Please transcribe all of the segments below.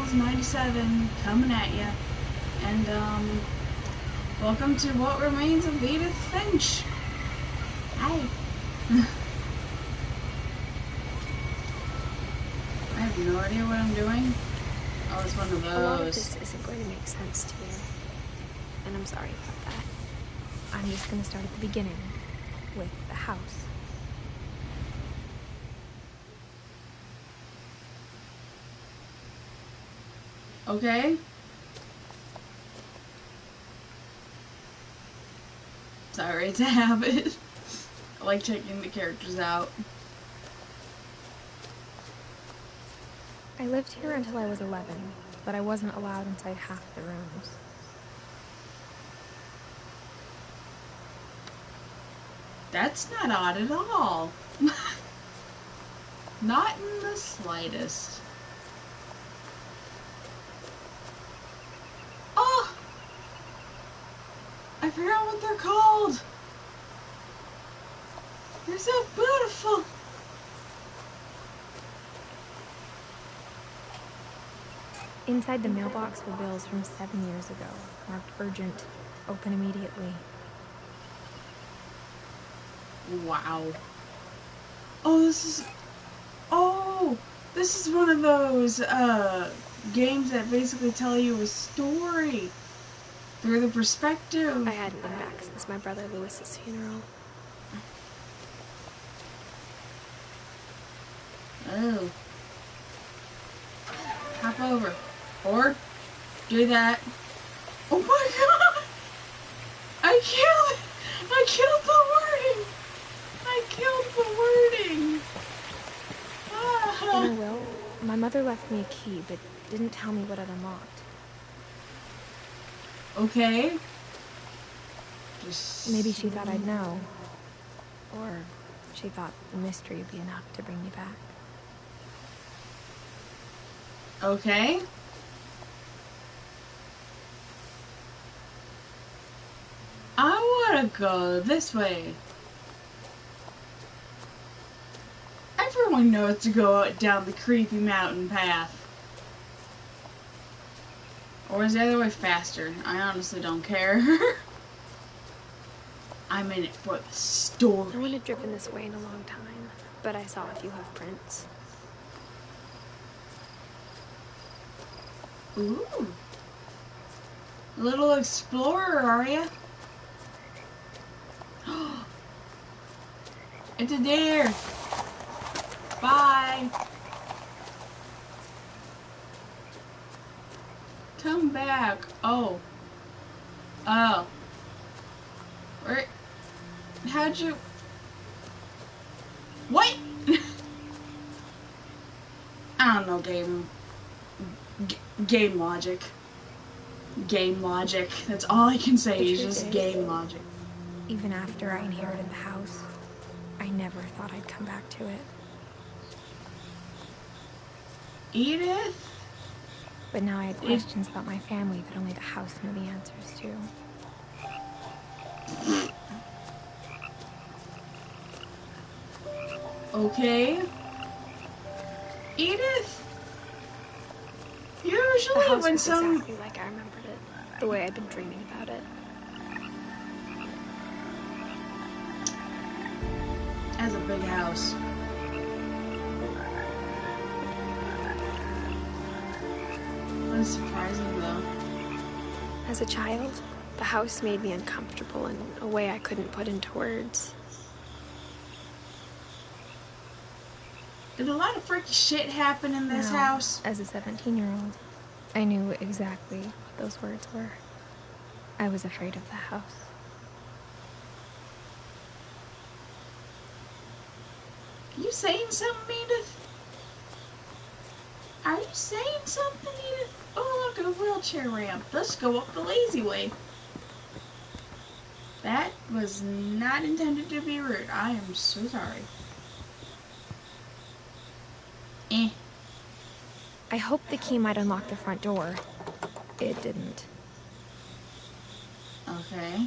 Files 97 coming at you. And, welcome to What Remains of Edith Finch. Hi. I have no idea what I'm doing. Oh, it's one of those. A lot of this isn't going to make sense to you. And I'm sorry about that. I'm just going to start at the beginning, with the house. Okay. Sorry, it's a habit. I like checking the characters out. I lived here until I was 11, but I wasn't allowed inside half the rooms. That's not odd at all. Not in the slightest. Oh! I forgot what they're called. They're so beautiful. Inside the mailbox were bills from 7 years ago, marked urgent, open immediately. Wow. Oh, this is one of those, games that basically tell you a story through the perspective. I hadn't been back since my brother Lewis's funeral. Oh. Hop over. Or do that. Oh my god! I killed the wording! I killed the wording! Ah. In her will, my mother left me a key, but didn't tell me what it unlocked. Okay. Maybe she thought I'd know. Or she thought the mystery would be enough to bring me back. Okay. I wanna go this way. Everyone knows to go down the creepy mountain path. Or is the other way faster? I honestly don't care. I'm in it for the story. No one had driven this way in a long time, but I saw a few hoofprints. Ooh. A little explorer, are ya? It's a deer. Bye. Come back. Oh. Oh. Where? How'd you? What? I don't know, game logic. Game logic. That's all I can say is just game logic. Even after I inherited the house, I never thought I'd come back to it. Edith? But now I had questions about my family that only the house knew the answers to. Okay. Edith? Usually The house when was exactly like I remembered it, the way I'd been dreaming about it. As a big house. That's surprising though. As a child, the house made me uncomfortable in a way I couldn't put into words. Did a lot of freaky shit happen in this house? As a 17-year-old, I knew exactly what those words were. I was afraid of the house. Are you saying something, Edith? Are you saying something, Edith? Oh, look, a wheelchair ramp. Let's go up the lazy way. That was not intended to be rude. I am so sorry. I hoped the key might unlock the front door. It didn't. Okay.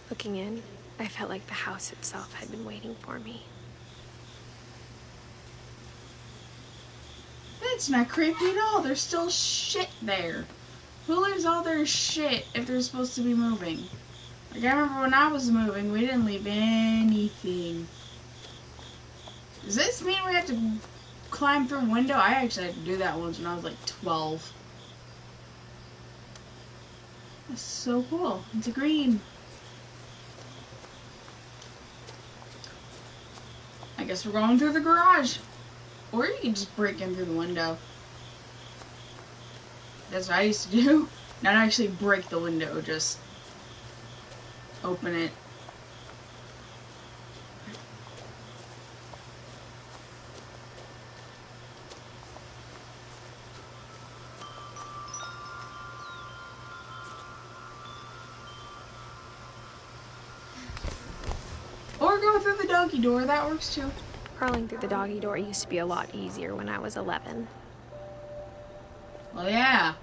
Looking in, I felt like the house itself had been waiting for me. That's not creepy at all. There's still shit there. Who leaves all their shit if they're supposed to be moving? Like, I remember when I was moving, we didn't leave anything. Does this mean we have to climb through a window? I actually had to do that once when I was like 12. That's so cool. It's a green. I guess we're going through the garage. Or you can just break in through the window. That's what I used to do. Not actually break the window, just open it. Or go through the doggy door, that works too. Crawling through the doggy door used to be a lot easier when I was 11. Well, yeah.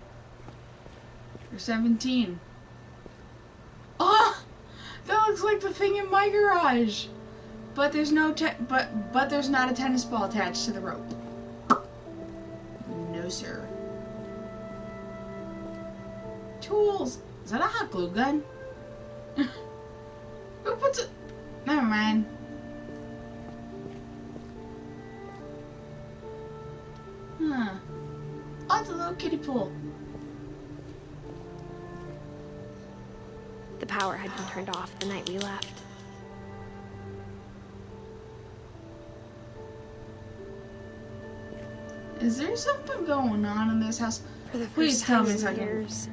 You're 17. Oh! That looks like the thing in my garage! But there's no but there's not a tennis ball attached to the rope. No, sir. Tools! Is that a hot glue gun? Who puts it? Never mind. Huh. Oh, it's a little kiddie pool. The power had been turned off the night we left. Is there something going on in this house? For the Please first tell time me in something. years,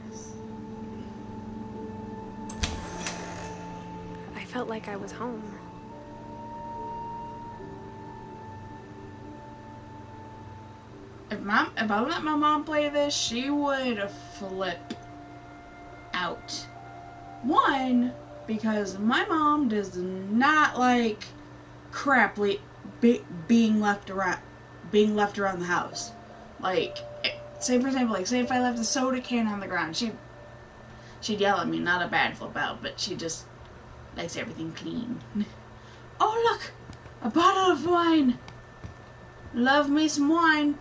I felt like I was home. If I let my mom play this, she would flip out. One, because my mom does not like crap being left around the house. Like, say for example, like say if I left a soda can on the ground, she'd yell at me. Not a bad flip out, but she just likes everything clean. Oh look, a bottle of wine. Love me some wine.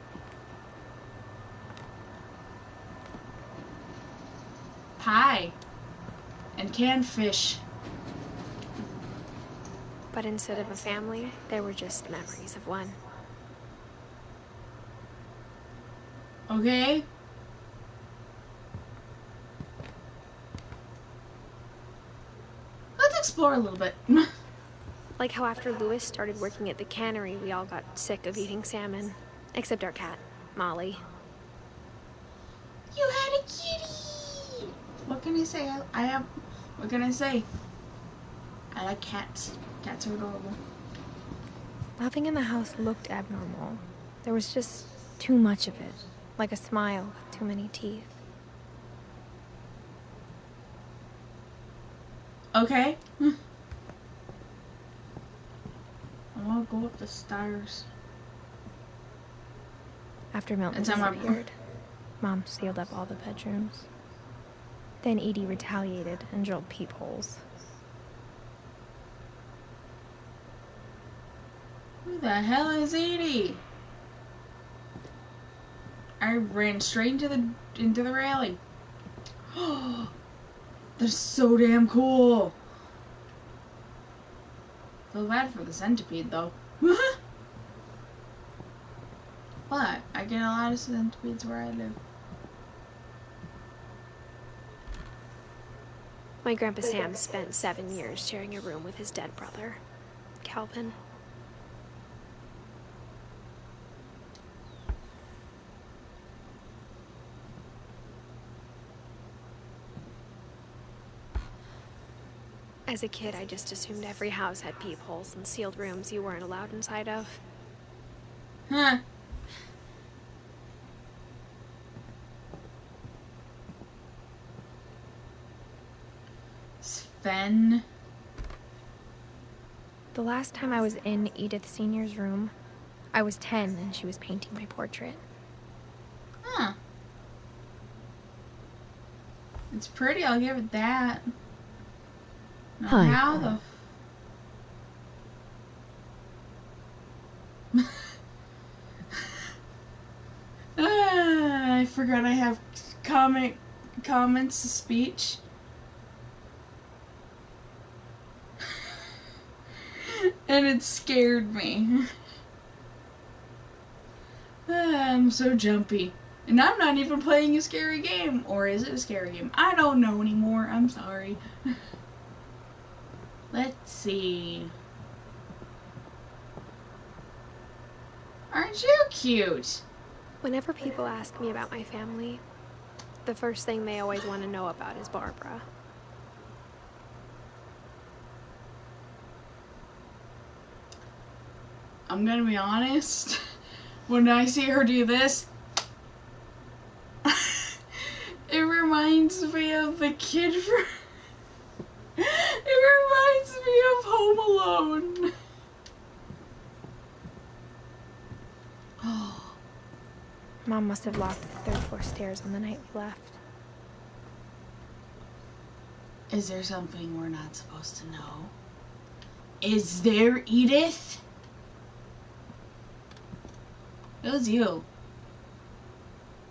Pie and canned fish. But instead of a family, there were just memories of one. Okay. Let's explore a little bit. Like how after Louis started working at the cannery, we all got sick of eating salmon. Except our cat, Molly. You had a kitty! What can I say? What can I say? I like cats. Cats are adorable. Nothing in the house looked abnormal. There was just too much of it. Like a smile with too many teeth. Okay. I want to go up the stairs. After Milton disappeared, Mom sealed up all the bedrooms. Then Edie retaliated and drilled peepholes. Who the hell is Edie? I ran straight into the railing. They're so damn cool. Feel bad for the centipede though. But I get a lot of centipedes where I live. My Grandpa Sam spent 7 years sharing a room with his dead brother, Calvin. As a kid, I just assumed every house had peepholes and sealed rooms you weren't allowed inside of. Huh. Sven. The last time I was in Edith Sr.'s room, I was 10 and she was painting my portrait. Huh. It's pretty, I'll give it that. Now, Hi. how the forgot I have comments to speech. And it scared me. I'm so jumpy. And I'm not even playing a scary game. Or is it a scary game? I don't know anymore. I'm sorry. Let's see. Aren't you cute? Whenever people ask me about my family, the first thing they always want to know about is Barbara. I'm gonna be honest. When I see her do this, it reminds me of the kid from... It reminds me of Home Alone. Oh. Mom must have locked the 3rd floor stairs on the night we left. Is there something we're not supposed to know? Is there, Edith? It was you.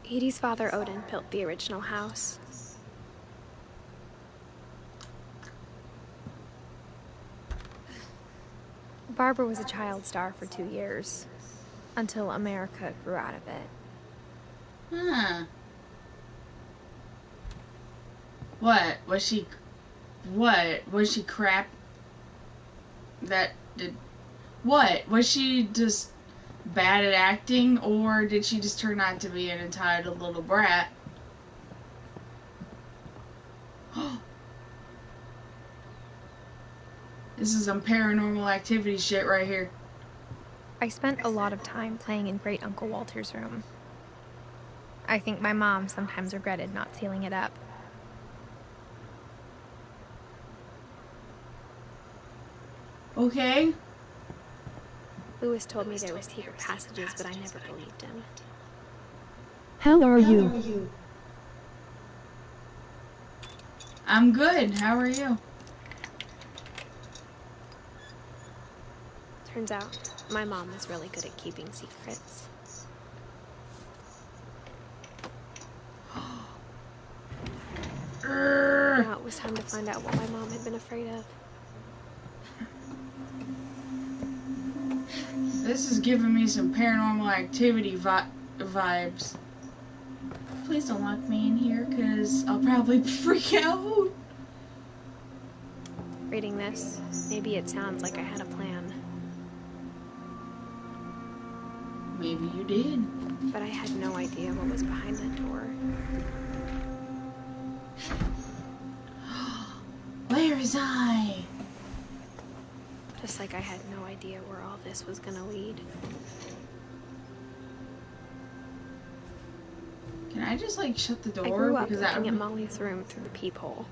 Edie's father, Odin, built the original house. Barbara was a child star for 2 years, until America grew out of it. Huh. What? Was she crap? That did... What? Was she just bad at acting, or did she just turn out to be an entitled little brat? This is some paranormal activity shit right here. I spent a lot of time playing in Great Uncle Walter's room. I think my mom sometimes regretted not sealing it up. Okay. Lewis told me there were secret passages, but I never believed him. How are you? I'm good. How are you? Turns out, my mom was really good at keeping secrets. Now it was time to find out what my mom had been afraid of. This is giving me some paranormal activity vibes. Please don't lock me in here, because I'll probably freak out. Reading this, maybe it sounds like I had a plan. Maybe you did. But I had no idea what was behind that door. Where is I? Just like I had no idea where all this was gonna lead. Can I just like shut the door? I grew up because looking at Molly's room through the peephole.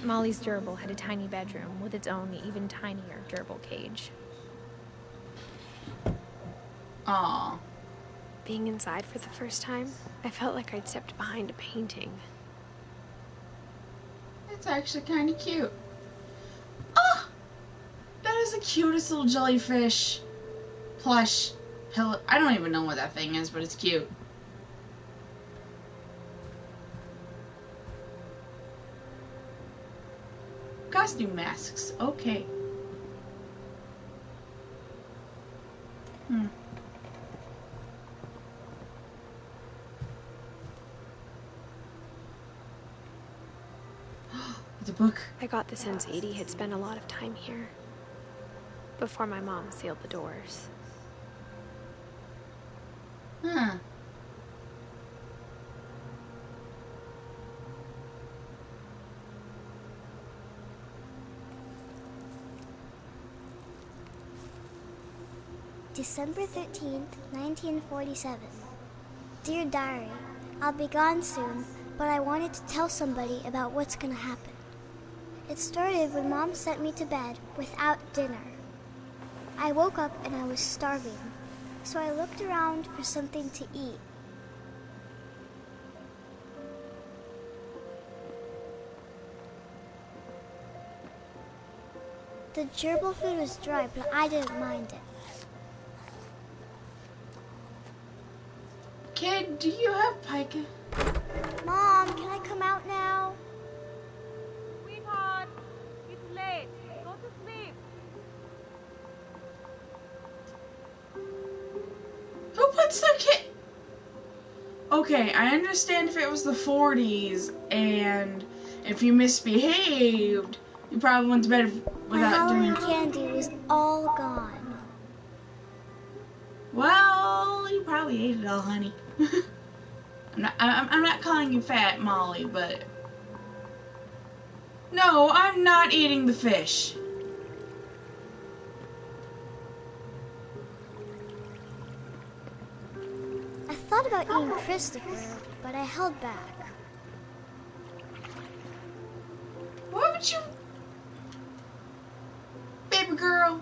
Molly's gerbil had a tiny bedroom with its own even tinier gerbil cage. Aww. Being inside for the first time, I felt like I'd stepped behind a painting. It's actually kind of cute. Oh! That is the cutest little jellyfish plush pillow. I don't even know what that thing is, but it's cute. Costume masks. Okay. It's a book. I got the sense Edie had spent a lot of time here. Before my mom sealed the doors. Huh. December 13th, 1947. Dear Diary, I'll be gone soon, but I wanted to tell somebody about what's gonna happen. It started when Mom sent me to bed without dinner. I woke up and I was starving, so I looked around for something to eat. The gerbil food was dry, but I didn't mind it. Kid, do you have pica? Mom, can I come out now? Sweetheart, it's late. Go to sleep. Who puts their kid? Okay, I understand if it was the 40s and if you misbehaved, you probably went to bed My without Halloween doing. candy was all gone. Well, you probably ate it all, honey. I'm not calling you fat, Molly, but no, I'm not eating the fish. I thought about eating Christopher, but I held back. Why would you, baby girl?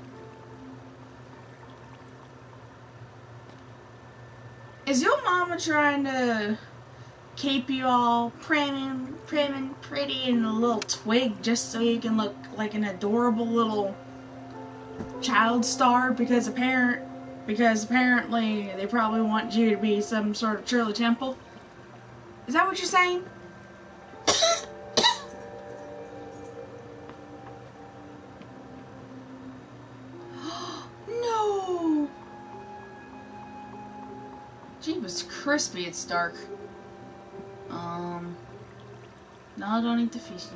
Is your mama trying to keep you all prim and pretty in a little twig just so you can look like an adorable little child star? Because apparently they probably want you to be some sort of Shirley Temple. Is that what you're saying? No. Gee, it was crispy. It's dark. No, don't eat the fishy.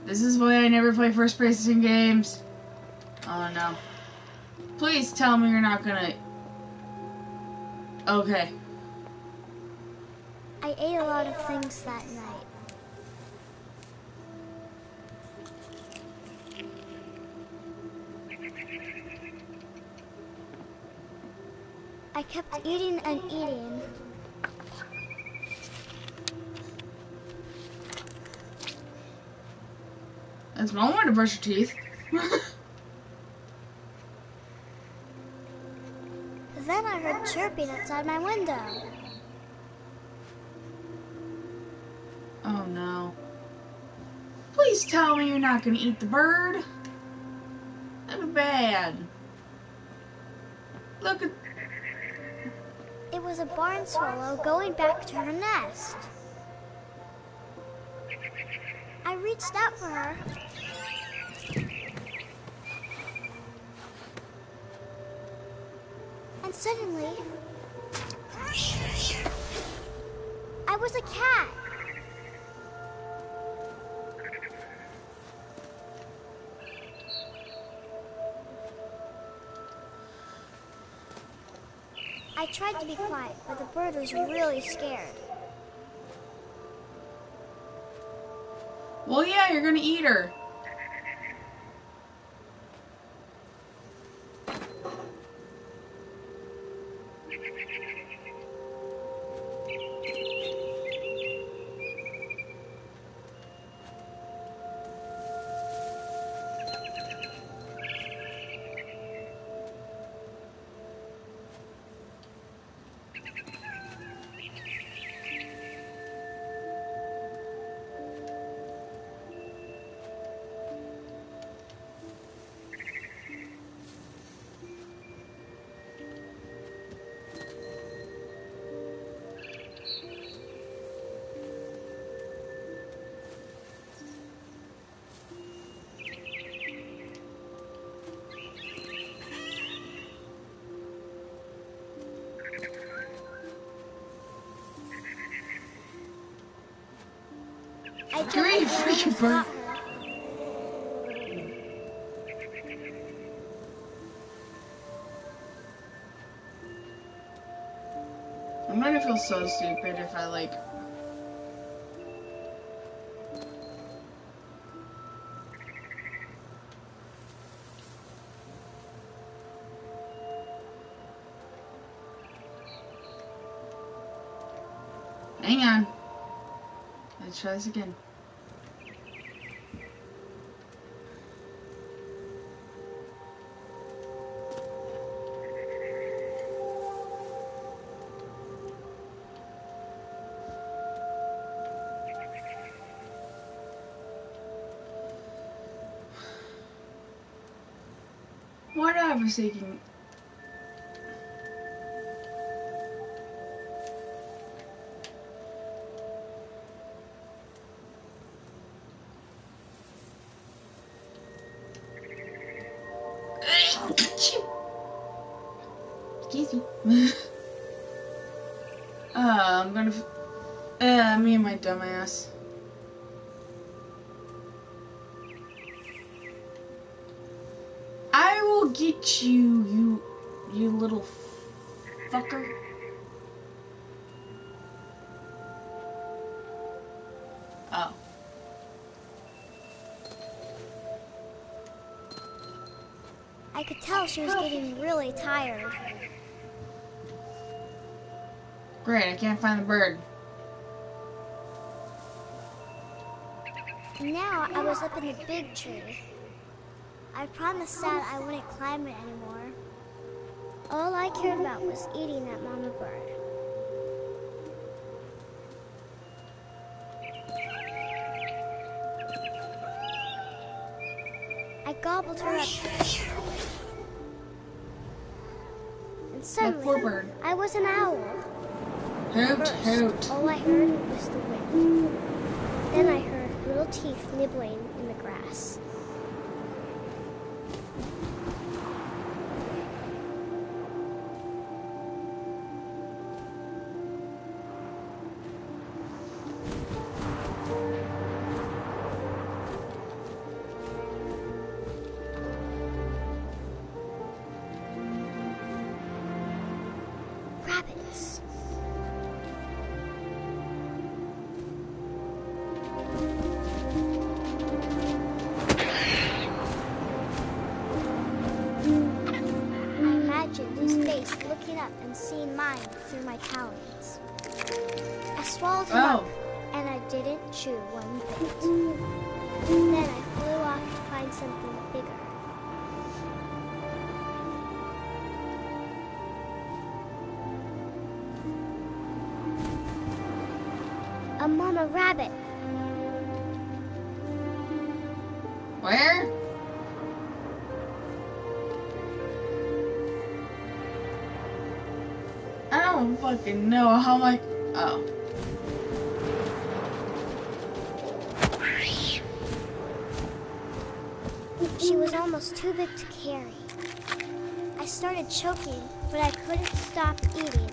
This is why I never play first-person games. Oh no. Please tell me you're not gonna. Okay. I ate a lot of things that night. I kept eating and eating. That's one way to brush your teeth. Then I heard chirping outside my window. Oh no. Please tell me you're not gonna eat the bird. That'd be bad. Look at. It was a barn swallow going back to her nest. I reached out for her. And suddenly, I was a cat. I tried to be quiet, but the bird was really scared. Well, yeah, you're gonna eat her. I jumped Great over freaking and bird. got her. I'm gonna feel so stupid if I like. Hang on. Let's try this again. What I was thinking. dumbass. I will get you, you little fucker. Oh. I could tell she was getting really tired. Great, I can't find the bird. Now I was up in the big tree. I promised Dad I wouldn't climb it anymore. All I cared about was eating that mama bird. I gobbled her up. And That poor suddenly, bird. I was an owl. Hoot, First, hoot. all I heard was the wind. Then I heard little teeth nibbling in the grass. Rabbits. I imagined his face looking up and seeing mine through my talons. I swallowed him up, and I didn't chew one bit. Then I flew off to find something bigger. A mama rabbit. Where? I don't fucking know how like. Oh. She was almost too big to carry. I started choking, but I couldn't stop eating.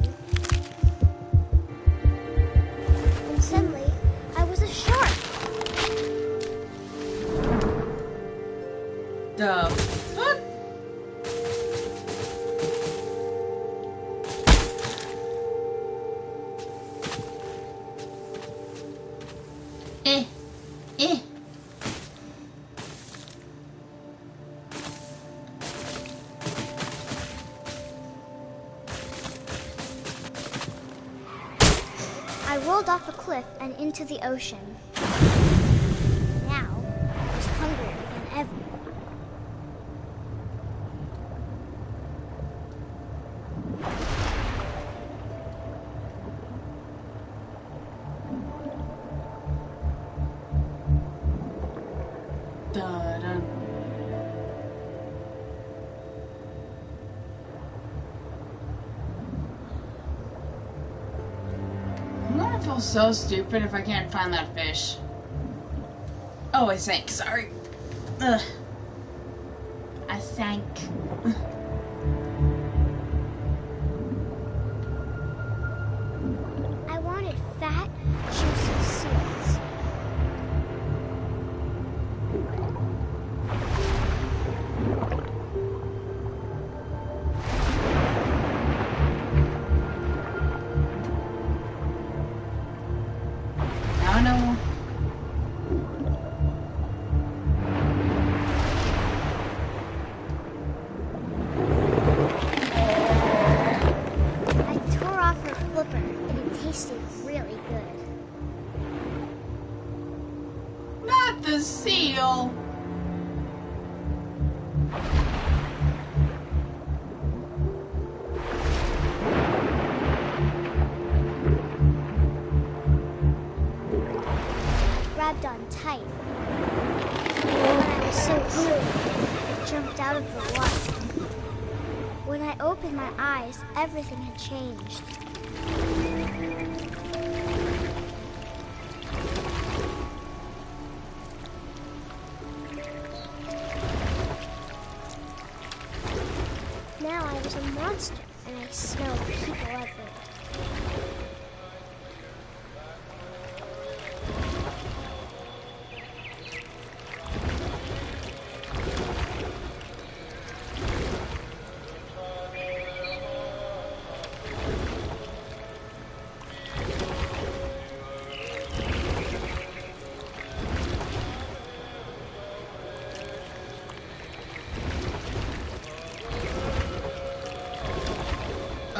And suddenly, I was a shark. The fuck? Eh. Eh. I rolled off a cliff and into the ocean. Now, I was hungrier than ever. Da-dun. I'm gonna feel so stupid if I can't find that fish. Oh, I sank. Sorry. Ugh. I sank. I wanted fat, juicy seeds. I don't know. I tore off her flipper, and it tasted really good. Not the seal. Grabbed on tight. But I was so cool, I jumped out of the water. When I opened my eyes, everything had changed. Now I was a monster, and I smelled people everywhere.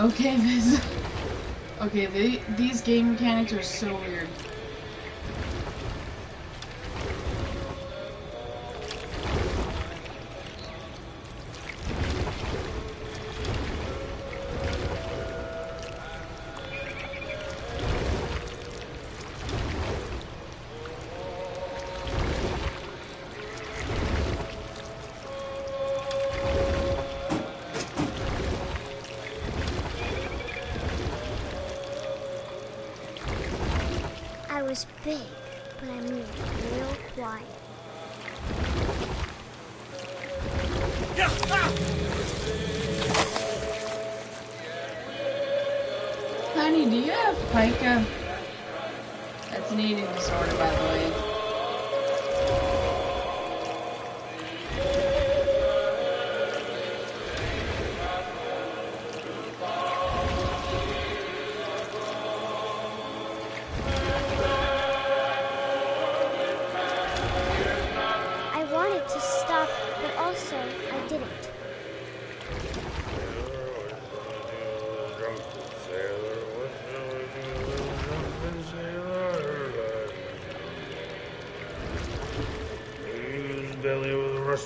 Okay, this. Okay, these game mechanics are so weird. I was big, but I moved real quiet. Honey, do you have pica? That's an eating disorder, by the way. I wanted to stop, but also I didn't. Belly with a rush.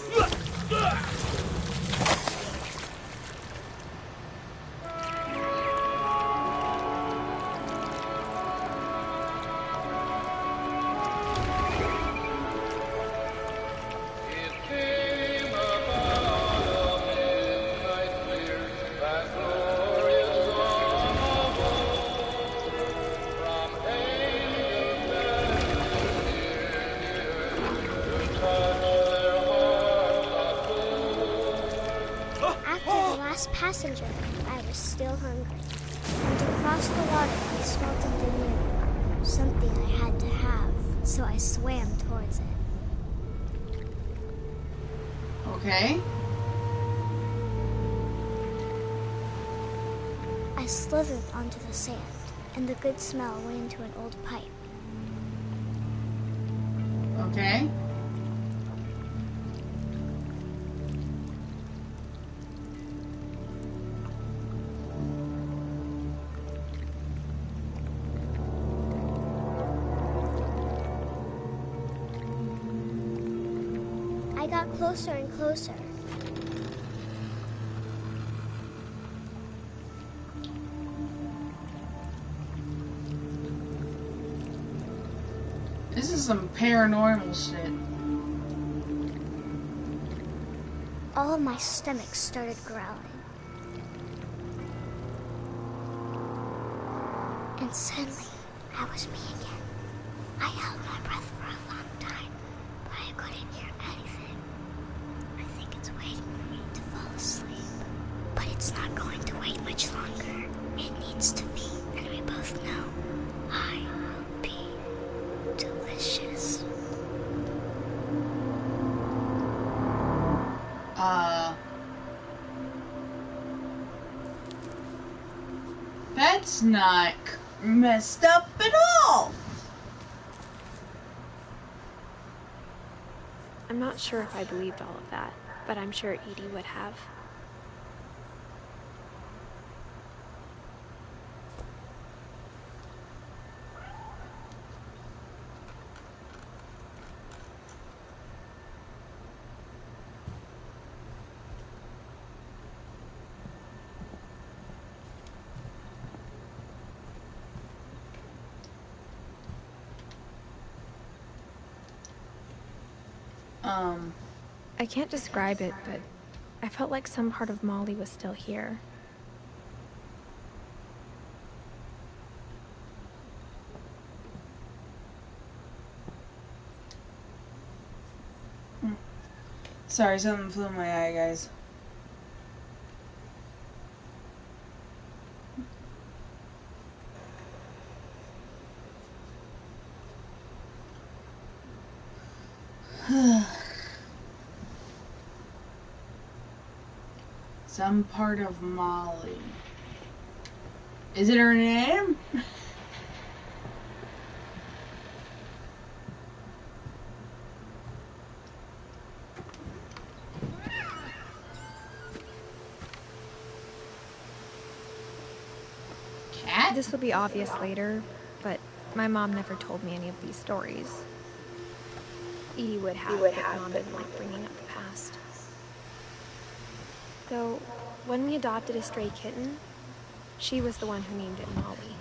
After the last passenger, I was still hungry. And to cross the water, I smelled something new. Something I had to have, so I swam towards it. Okay. I slithered onto the sand, and the good smell went into an old pipe. Okay. I got closer and closer. This is some paranormal shit. All of my stomach started growling. And suddenly, I was me again. I held my breath for a long time, but I couldn't hear anything. I think it's waiting for me to fall asleep. But it's not going to wait much longer. It needs to be, and we both know I will be delicious. That's not messed up at all. I'm not sure if I believed all of that, but I'm sure Edie would have. I can't describe it, but I felt like some part of Molly was still here. Sorry, something flew in my eye, guys. Some part of Molly. Is it her name? This will be obvious later, but my mom never told me any of these stories. Edie would have, but Mom didn't like bringing up the past. Though, when we adopted a stray kitten, she was the one who named it Molly.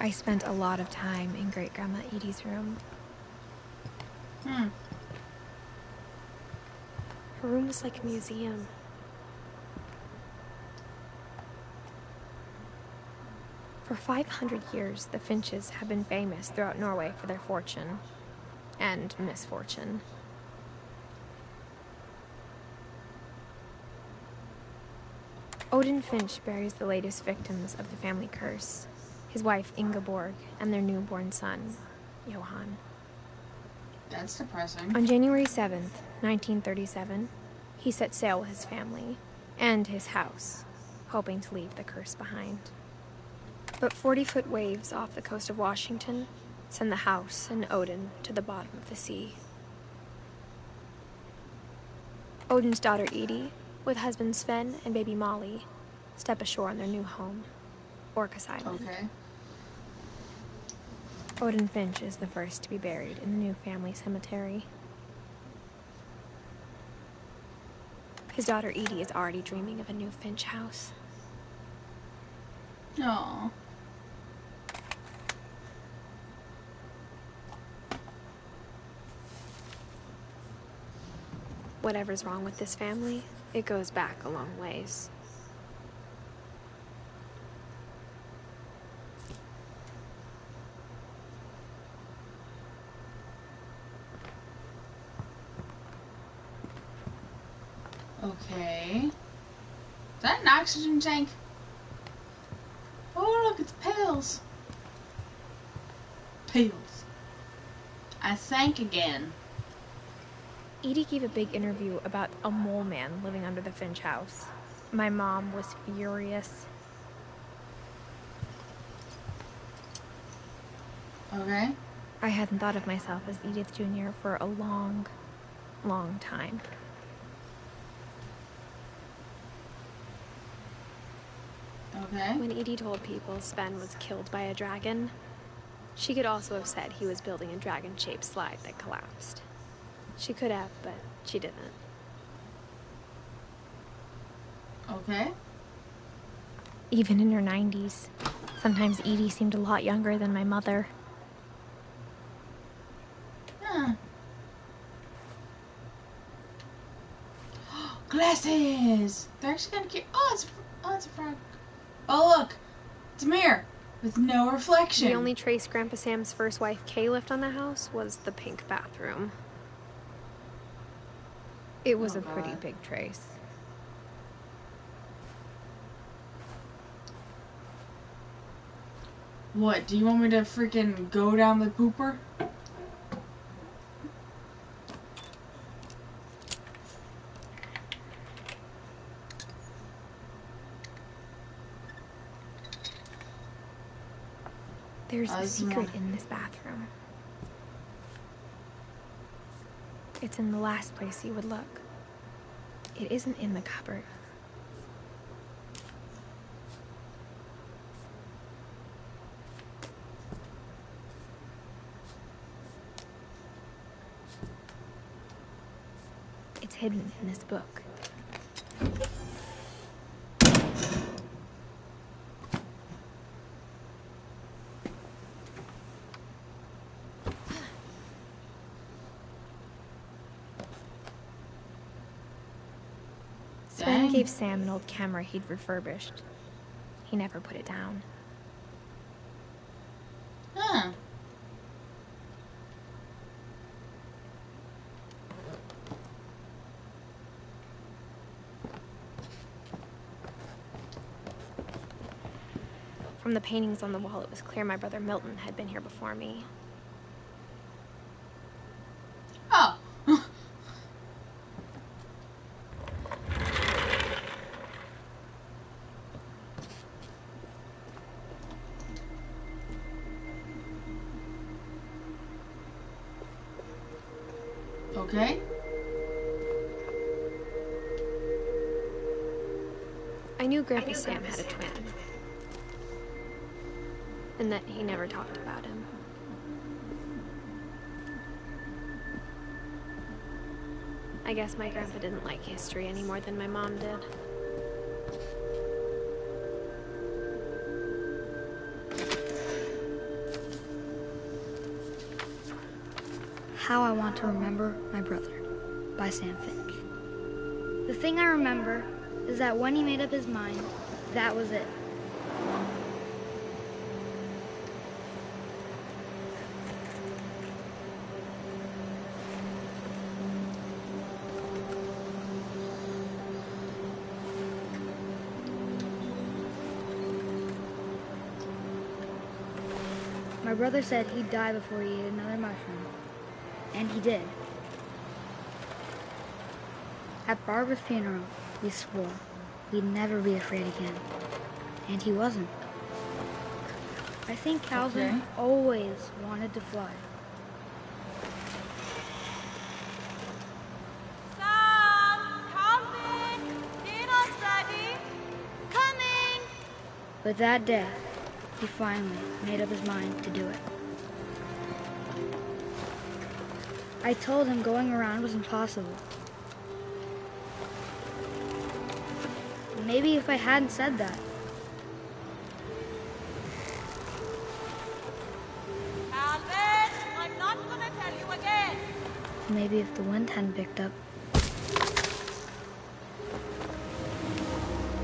I spent a lot of time in Great-Grandma Edie's room. Her room was like a museum. For 500 years, the Finches have been famous throughout Norway for their fortune and misfortune. Odin Finch buries the latest victims of the family curse, his wife Ingeborg and their newborn son, Johan. That's depressing. On January 7th, 1937, he set sail with his family and his house, hoping to leave the curse behind. But 40-foot waves off the coast of Washington send the house and Odin to the bottom of the sea. Odin's daughter Edie, with husband Sven and baby Molly, step ashore on their new home, Orcas Island. Okay. Odin Finch is the first to be buried in the new family cemetery. His daughter Edie is already dreaming of a new Finch house. Aww. Whatever's wrong with this family, it goes back a long ways. Okay. Is that an oxygen tank? Oh, look, it's pails. Pails. I sank again. Edie gave a big interview about a mole man living under the Finch house. My mom was furious. Okay. I hadn't thought of myself as Edith Jr. for a long, long time. Okay. When Edie told people Sven was killed by a dragon, she could also have said he was building a dragon-shaped slide that collapsed. She could have, but she didn't. Okay. Even in her 90s, sometimes Edie seemed a lot younger than my mother. Huh. Glasses! They're actually kind of cute. Oh, it's a frog. Oh, look! It's a mirror with no reflection. The only trace Grandpa Sam's first wife, Kay, left on the house was the pink bathroom. It was a pretty big trace. What, do you want me to freaking go down the pooper? There's a secret in this bathroom. It's in the last place you would look. It isn't in the cupboard. It's hidden in this book. Sven gave Sam an old camera he'd refurbished. He never put it down. Huh. From the paintings on the wall, it was clear my brother Milton had been here before me. Oh. Okay. I I knew Grandpa Sam had a twin, and that he never talked about him. I guess my grandpa didn't like history any more than my mom did. How I Want to Remember My Brother by Sam Finch. The thing I remember is that when he made up his mind, that was it. My brother said he'd die before he ate another mushroom, and he did. At Barbara's funeral, we swore we'd never be afraid again, and he wasn't. I think Calvin always wanted to fly. Sam! Calvin! Dinner's ready! Coming! But that day, he finally made up his mind to do it. I told him going around was impossible. Maybe if I hadn't said that. Calvin! I'm not gonna tell you again! Maybe if the wind hadn't picked up.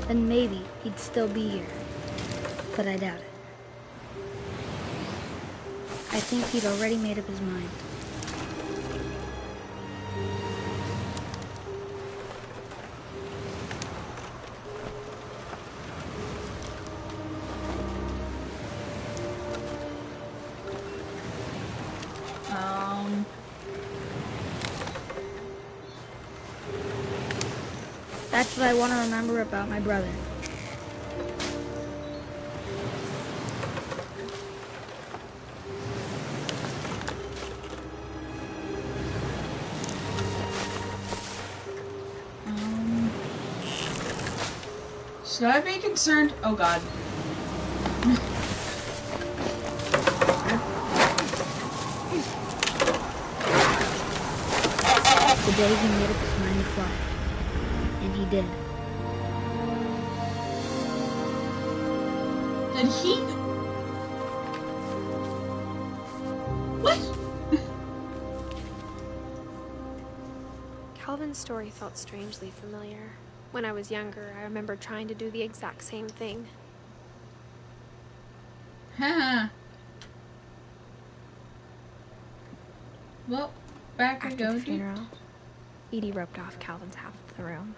Then maybe he'd still be here. But I doubt it. I think he'd already made up his mind. That's what I want to remember about my brother. Should I be concerned? Oh God. The day he made up his mind to fly. And he did. Did he? What? Calvin's story felt strangely familiar. When I was younger, I remember trying to do the exact same thing. Huh. Well, back we go. After the funeral, Edie roped off Calvin's half of the room.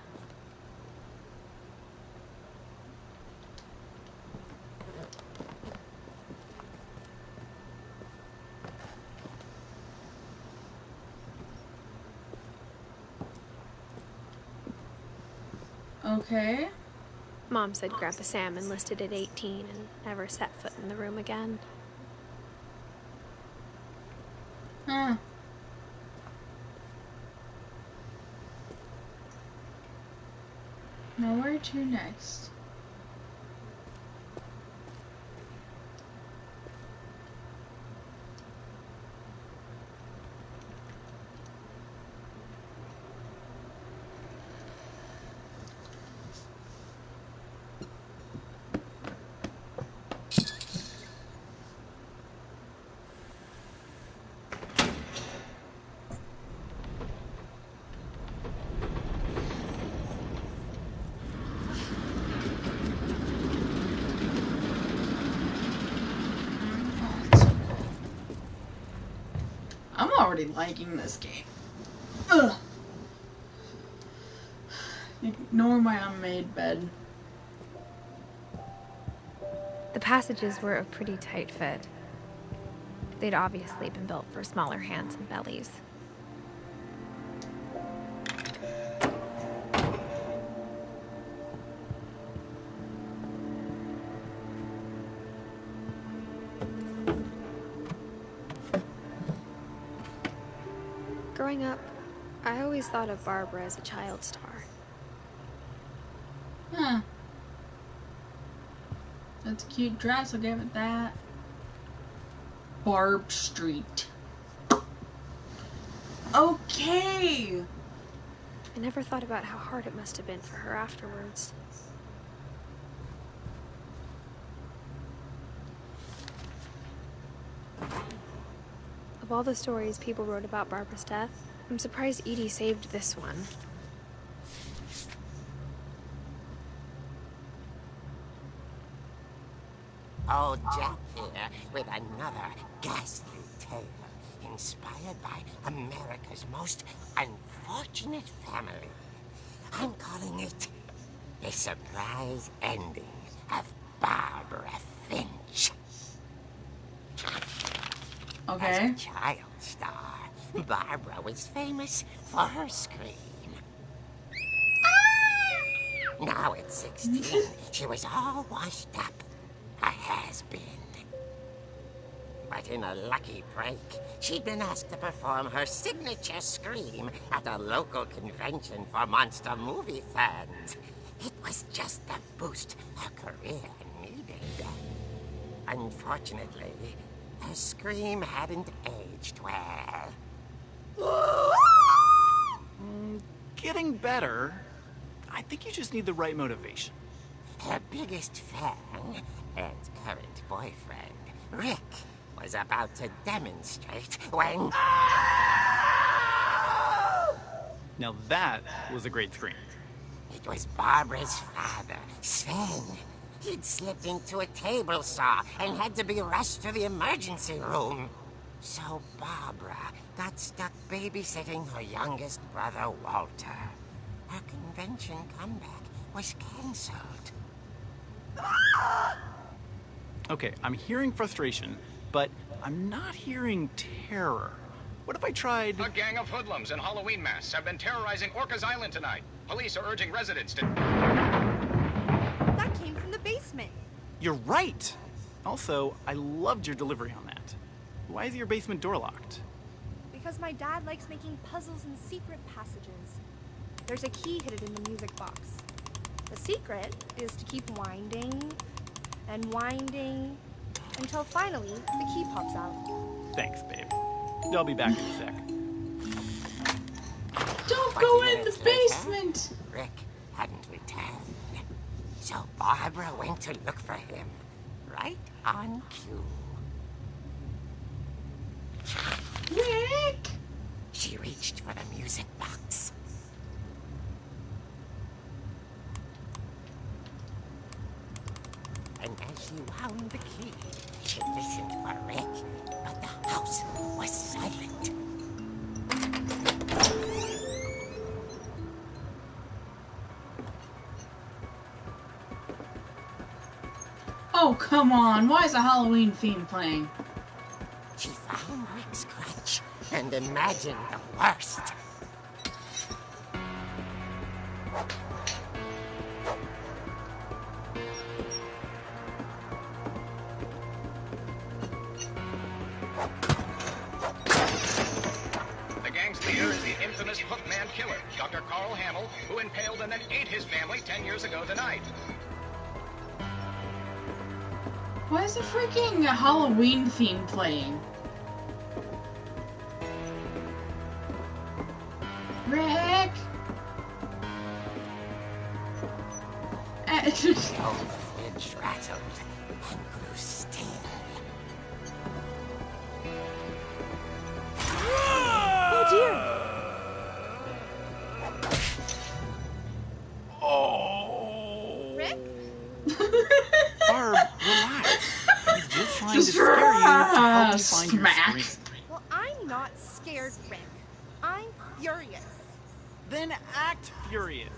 Okay. Mom said Grandpa Sam enlisted at 18 and never set foot in the room again. Huh. Now where to next? I'm already liking this game. Ugh. Ignore my unmade bed. The passages were a pretty tight fit. They'd obviously been built for smaller hands and bellies. Growing up, I always thought of Barbara as a child star. Huh. That's a cute dress, I'll give it that. Barb Street. Okay! I never thought about how hard it must have been for her afterwards. Of all the stories people wrote about Barbara's death, I'm surprised Edie saved this one. Old Jack here with another ghastly tale inspired by America's most unfortunate family. I'm calling it The Surprise Ending of Barbara Finch. Okay. As a child star, Barbara was famous for her scream. Now at 16, she was all washed up. A has-been. But in a lucky break, she'd been asked to perform her signature scream at a local convention for monster movie fans. It was just the boost her career needed. Unfortunately, her scream hadn't aged well. Getting better. I think you just need the right motivation. Her biggest fan and current boyfriend, Rick, was about to demonstrate when... Now that was a great scream. It was Barbara's father, Sven. He'd slipped into a table saw and had to be rushed to the emergency room. So Barbara got stuck babysitting her youngest brother, Walter. Her convention comeback was cancelled. Okay, I'm hearing frustration, but I'm not hearing terror. What if I tried... A gang of hoodlums in Halloween masks have been terrorizing Orcas Island tonight. Police are urging residents to... That came from the basement. You're right! Also, I loved your delivery on that. Why is your basement door locked? Because my dad likes making puzzles and secret passages. There's a key hidden in the music box. The secret is to keep winding and winding until finally the key pops out. Thanks, babe. I'll be back in a sec. Don't go in the basement! Rick hadn't returned. So Barbara went to look for him, right on cue. Rick! She reached for the music box. And as she wound the key, she listened for Rick, but the house was silent. Oh, come on. Why is a Halloween theme playing? She found Rick's crutch and imagined the worst. The gang's leader is the infamous Hookman killer, Dr. Carl Hamill, who impaled and then ate his family 10 years ago tonight. Why is the freaking Halloween theme playing? Rick! The old fridge rattled and grew still. Oh dear! Oh! Rick? Barb, relax. I'm just trying to scare you to help you find smack. your scream. Well, I'm not scared, Rick. I'm furious. Then act furious.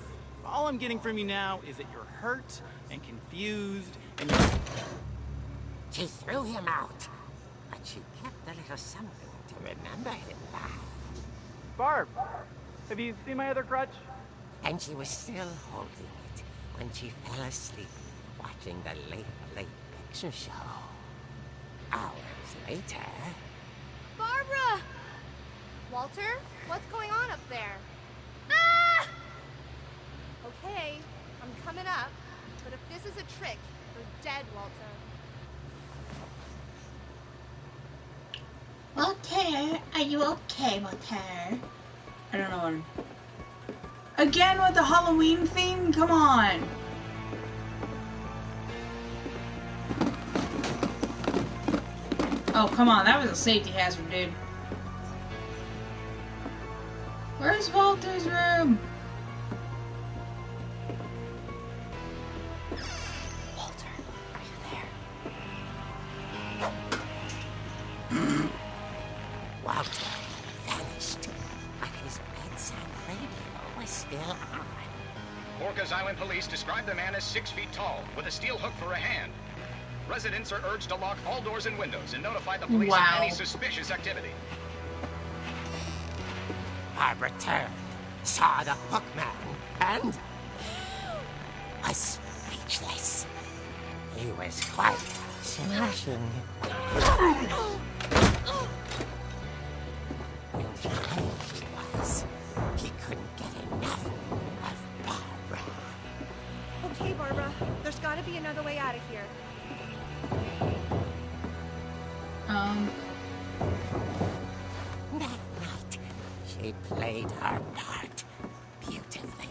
All I'm getting from you now is that you're hurt and confused and you're... She threw him out, but she kept a little something to remember him by. Barb, have you seen my other crutch? And she was still holding it when she fell asleep watching the late picture show. Hours later... Barbara! Walter, what's going on up there? Ah! Okay, I'm coming up, but if this is a trick, They're dead, Walter. Walter, are you okay, Walter? I don't know what. Again with the Halloween theme? Come on. Oh, come on. That was a safety hazard, dude. Where's Walter's room? Walter, are you there? Walter vanished, but his bedside radio was still on. Orcas Island police describe the man as 6 feet tall, with a steel hook for a hand. Residents are urged to lock all doors and windows and notify the police of any suspicious activity. Barbara turned, saw the hook man, and was speechless. He was quite smashing. And he was. He couldn't get enough of Barbara. Okay, Barbara. There's gotta be another way out of here. That night, she played her part beautifully.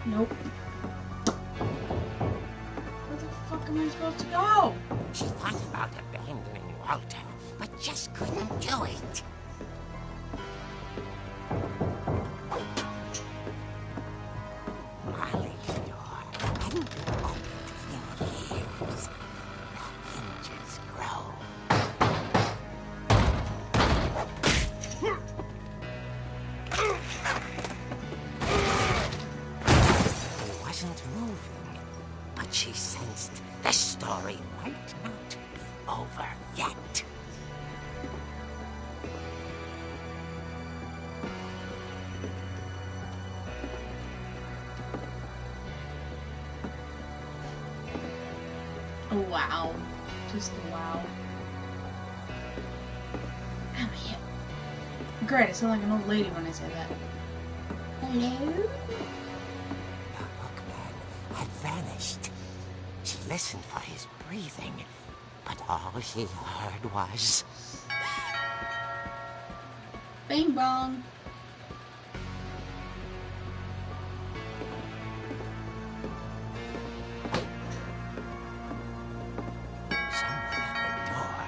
Nope. Where the fuck am I supposed to go? She thought about abandoning Walter, but just couldn't do it. Molly's door hadn't been opened in years. The hinges grow. He wasn't moving, but she sensed the story might not be over yet. Oh, wow. Just wow. Oh, yeah. Great, I sound like an old lady when I say that. Hello? The hookman had vanished. She listened for his breathing, but all she heard was... Bing bong. Someone at the door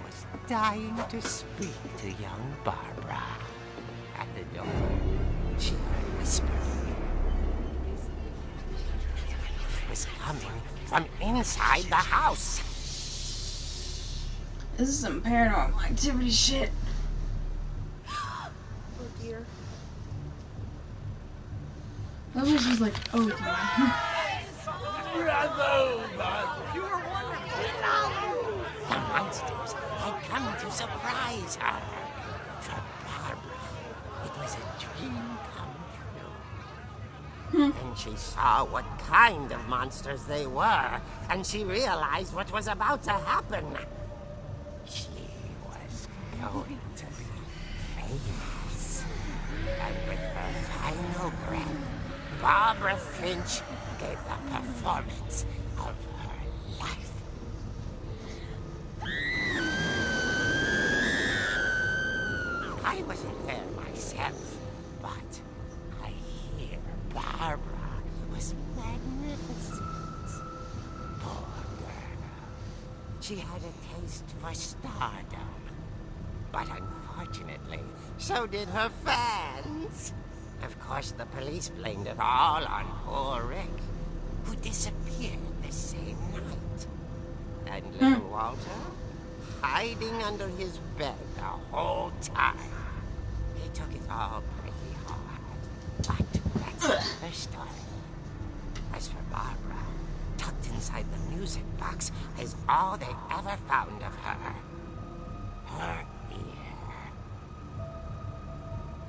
was dying to speak to young Barbara. At the door, she heard whispering. It was coming from inside the house. This is some paranormal activity shit. Oh dear. That was just like, oh dear. The monsters had come to surprise her. For Barbara, it was a dream come true. And she saw what kind of monsters they were, and she realized what was about to happen. She was going to be famous. And with her final breath, Barbara Finch gave the performance of her life. I wasn't there myself, but I hear Barbara was magnificent. Poor girl. She had a taste for stardom. But unfortunately, so did her fans. Of course, the police blamed it all on poor Rick, who disappeared the same night. And little Walter, hiding under his bed the whole time. He took it all pretty hard. But that's another story. As for Barbara, tucked inside the music box is all they ever found of her. Her ear.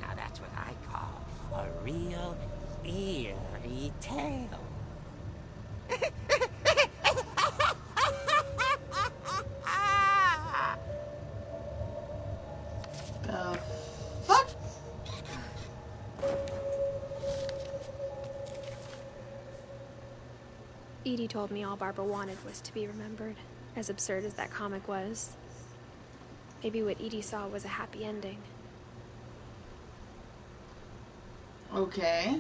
Now that's what I call a real eerie tale. The fuck? Edie told me all Barbara wanted was to be remembered, as absurd as that comic was. Maybe what Edie saw was a happy ending. Okay.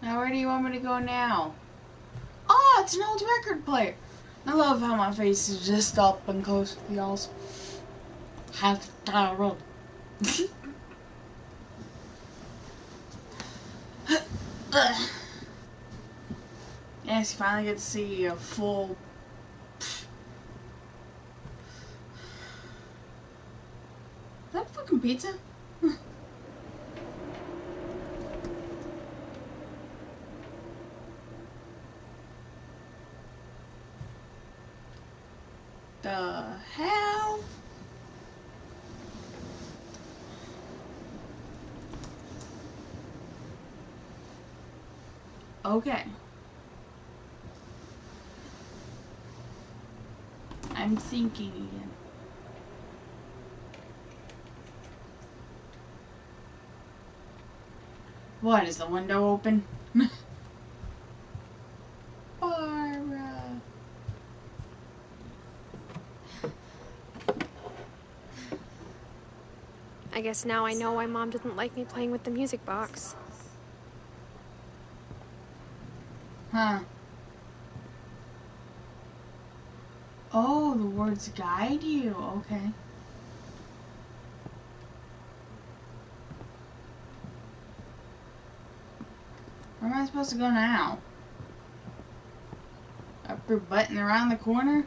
Now where do you want me to go now? Oh, it's an old record player. I love how my face is just up and close to y'all's. Have to roll. Yes, you finally get to see a full. Is that fucking pizza? The hell? Okay. I'm thinking again. What, is the window open? Barbara. I guess now I know why Mom didn't like me playing with the music box. Huh. Oh, the words guide you. Okay. Where am I supposed to go now? Up your button around the corner?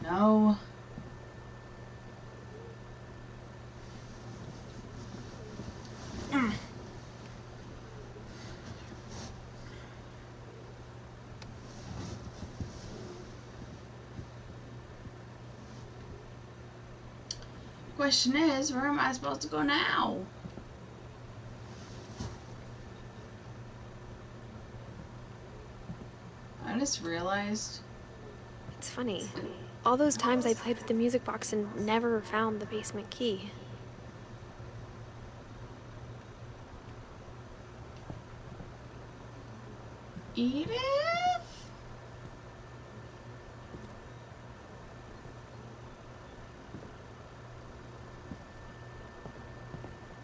No. Question is, where am I supposed to go now? I just realized. It's funny. All those times I played with the music box and never found the basement key. Edith?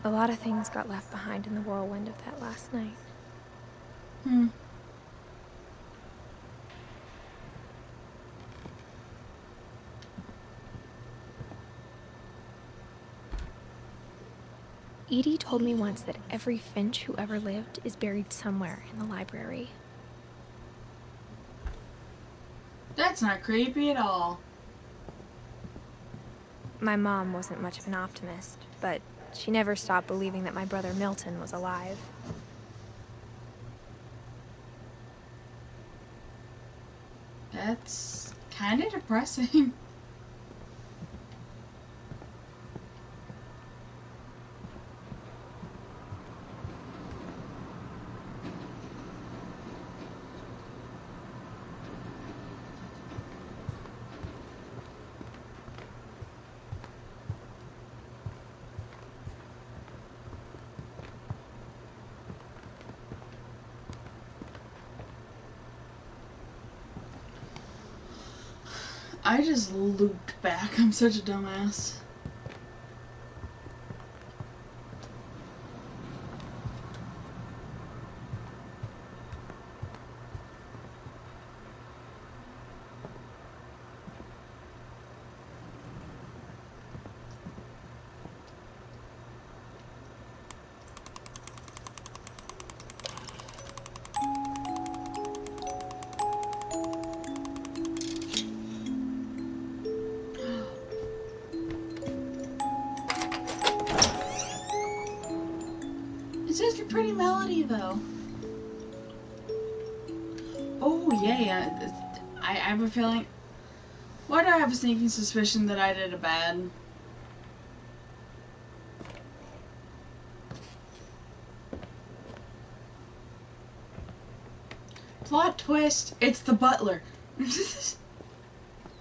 A lot of things got left behind in the whirlwind of that last night. Hmm. Edie told me once that every Finch who ever lived is buried somewhere in the library. That's not creepy at all. My mom wasn't much of an optimist, but she never stopped believing that my brother Milton was alive. That's kind of depressing. I just looped back. I'm such a dumbass. It's just a pretty melody, though. Oh, yeah. I have a feeling Why do I have a sneaking suspicion that I did a bad? Plot twist, it's the butler.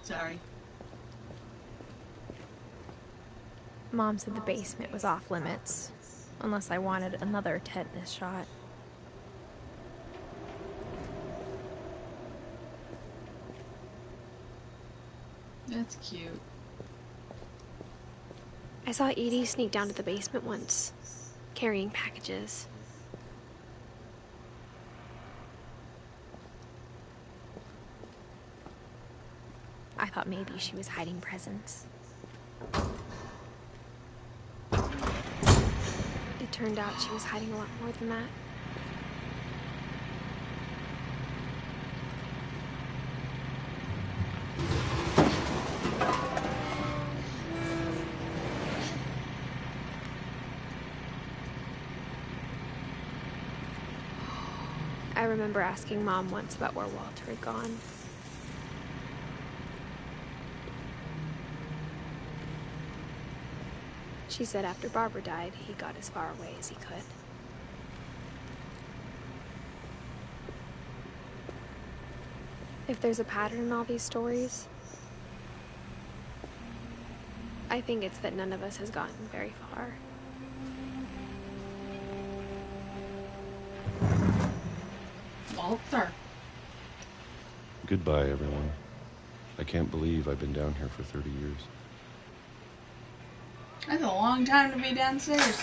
Sorry. Mom said the basement was off limits, unless I wanted another tetanus shot. That's cute. I saw Edie sneak down to the basement once, carrying packages. I thought maybe she was hiding presents. It turned out she was hiding a lot more than that. I remember asking Mom once about where Walter had gone. She said after Barbara died, he got as far away as he could. If there's a pattern in all these stories, I think it's that none of us has gotten very far. Walter. Goodbye, everyone. I can't believe I've been down here for 30 years. That's a long time to be downstairs.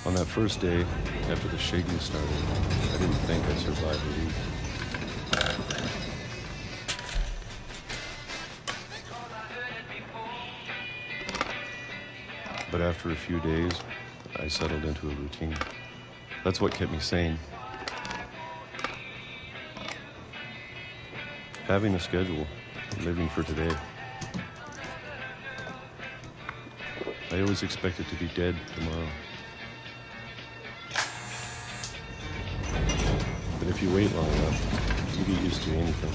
On that first day, after the shaking started, I didn't think I'd survive a week. But after a few days, I settled into a routine. That's what kept me sane. Having a schedule, living for today. I always expected to be dead tomorrow. But if you wait long enough, you get used to anything.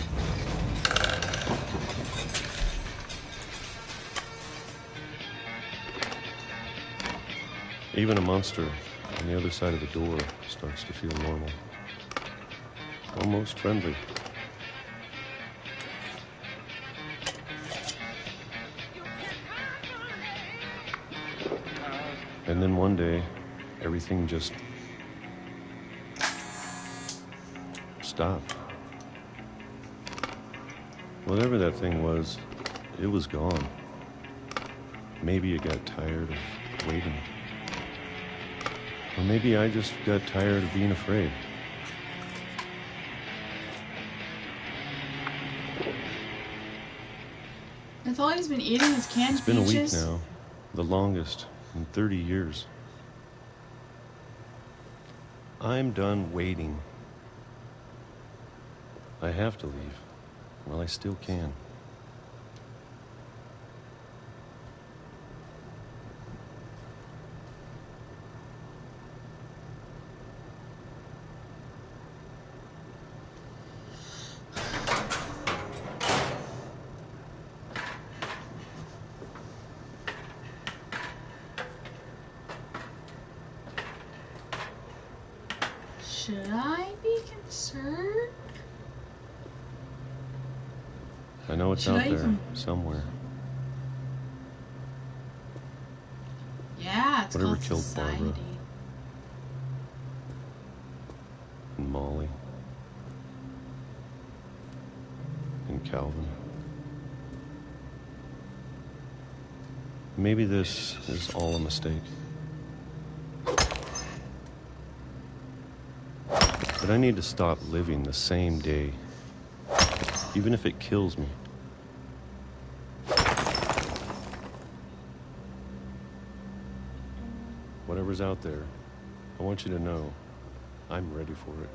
Even a monster on the other side of the door starts to feel normal. Almost friendly. And then one day, everything just stopped. Whatever that thing was, it was gone. Maybe it got tired of waiting. Or maybe I just got tired of being afraid. That's all he's been eating is canned peaches? It's been a week now, the longest in 30 years. I'm done waiting. I have to leave. Well, I still can. Should I be concerned? I know it's out there somewhere. Yeah, it's whatever called killed society. Barbara and Molly and Calvin. Maybe this is all a mistake. But I need to stop living the same day, even if it kills me. Whatever's out there, I want you to know I'm ready for it.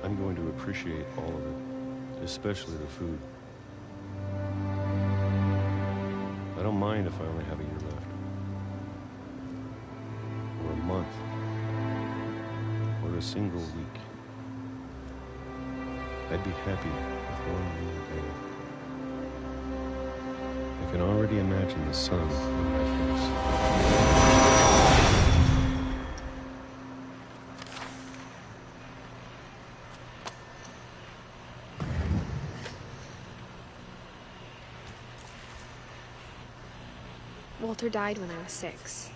I'm going to appreciate all of it, especially the food. I don't mind if I only have a year left, or a month, or a single week. I'd be happy with one little day. can already imagine the sun on my face. Walter died when I was 6.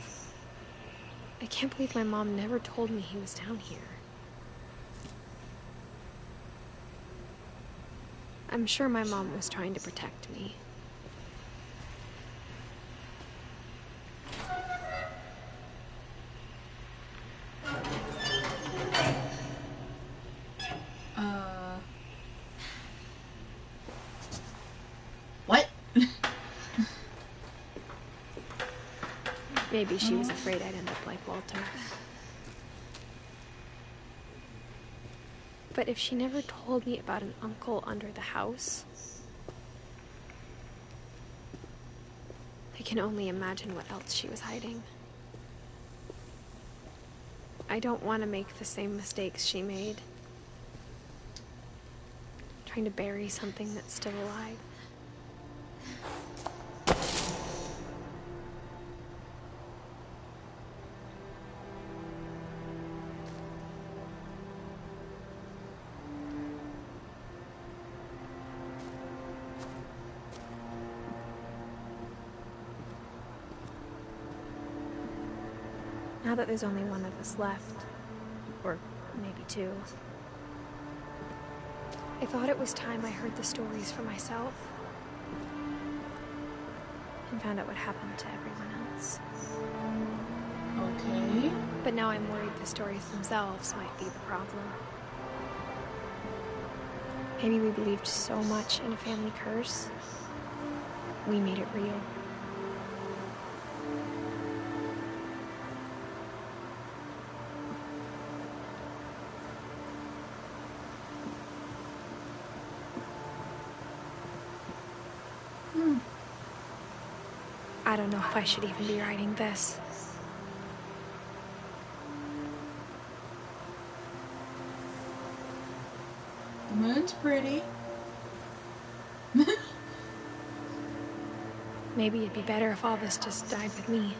I can't believe my mom never told me he was down here. I'm sure my mom was trying to protect me. What? Maybe she was afraid I'd end up like Walter. But if she never told me about an uncle under the house, I can only imagine what else she was hiding. I don't want to make the same mistakes she made. Trying to bury something that's still alive. Now that there's only one of us left, or maybe 2, I thought it was time I heard the stories for myself and found out what happened to everyone else. Okay. But now I'm worried the stories themselves might be the problem. Maybe we believed so much in a family curse, we made it real. I don't know if I should even be writing this. The moon's pretty. Maybe it'd be better if all this just died with me.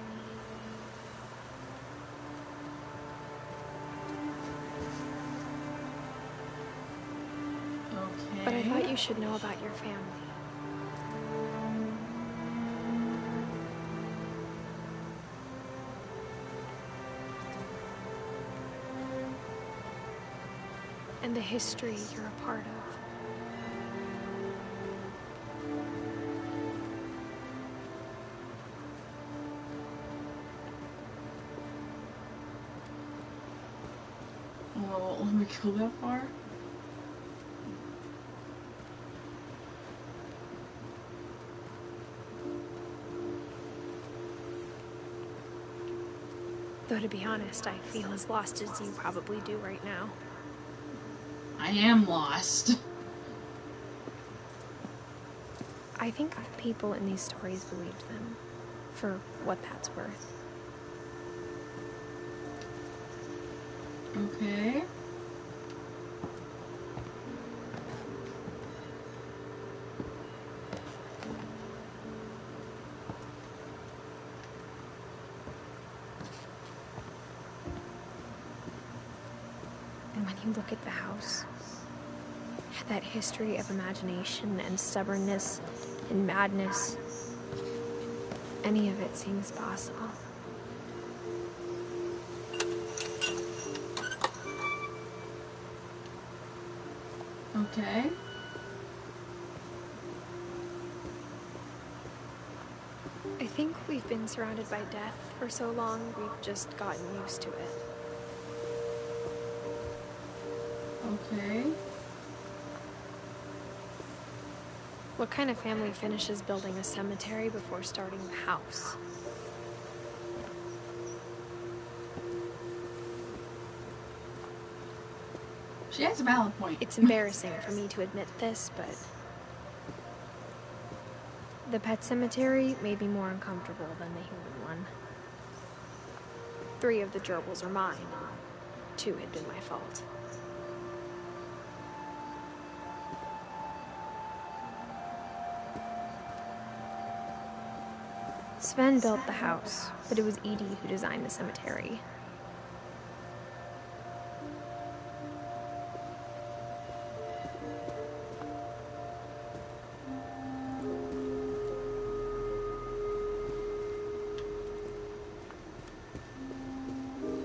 Okay. But I thought you should know about your family. And the history you're a part of. Well, let me go that far. Though to be honest, I feel as lost as you probably do right now. I am lost. I think the people in these stories believed them, for what that's worth. Okay. And when you look at the house, that history of imagination and stubbornness and madness, any of it seems possible. Okay. I think we've been surrounded by death for so long, we've just gotten used to it. Okay. What kind of family finishes building a cemetery before starting the house? She has a valid point. It's embarrassing for me to admit this, but the pet cemetery made me more uncomfortable than the human one. 3 of the gerbils are mine, and 2 had been my fault. Sven built the house, but it was Edie who designed the cemetery.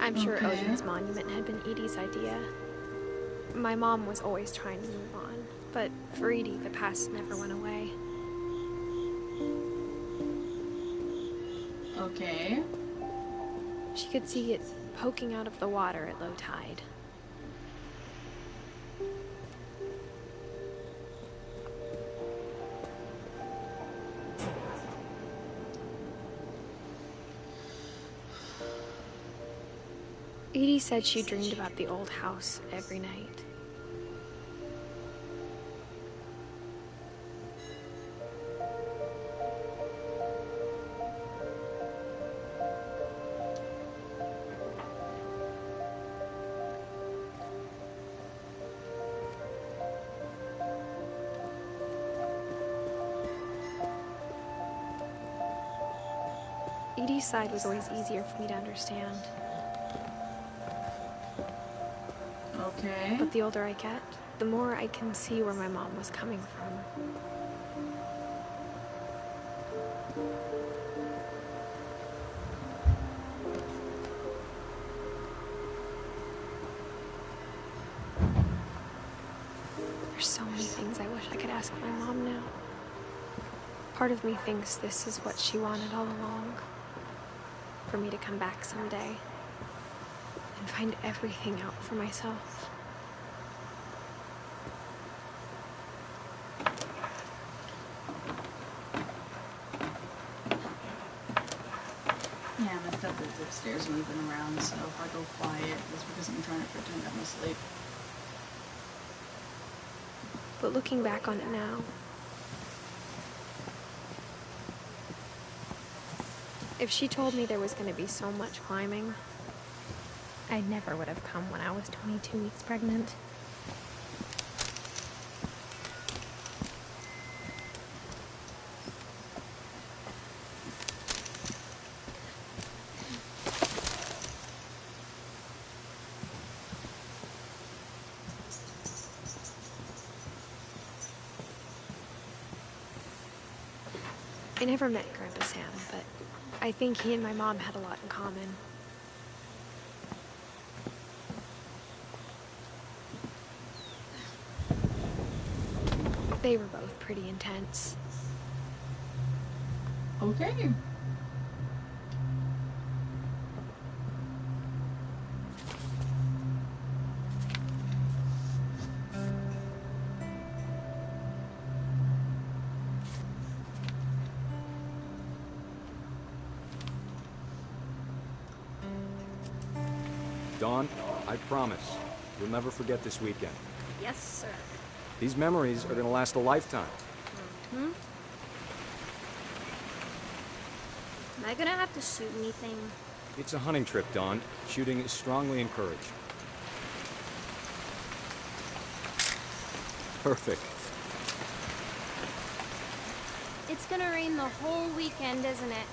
I'm sure Odin's monument had been Edie's idea. My mom was always trying to move on, but for Edie, the past never went away. Okay. She could see it poking out of the water at low tide. Edie said she dreamed about the old house every night. Edie's side was always easier for me to understand. Okay. But the older I get, the more I can see where my mom was coming from. There's so many things I wish I could ask my mom now. Part of me thinks this is what she wanted all along. For me to come back someday and find everything out for myself. Yeah, my stepdad's upstairs moving around, so if I go quiet, it's because I'm trying to pretend I'm asleep. But looking back on it now, if she told me there was going to be so much climbing, I never would have come when I was 22 weeks pregnant. I never met Grandpa Sam, but I think he and my mom had a lot in common. They were both pretty intense. Okay. Dawn, I promise, you'll never forget this weekend. Yes, sir. These memories are gonna last a lifetime. Hmm? Am I gonna have to shoot anything? It's a hunting trip, Dawn. Shooting is strongly encouraged. Perfect. It's gonna rain the whole weekend, isn't it?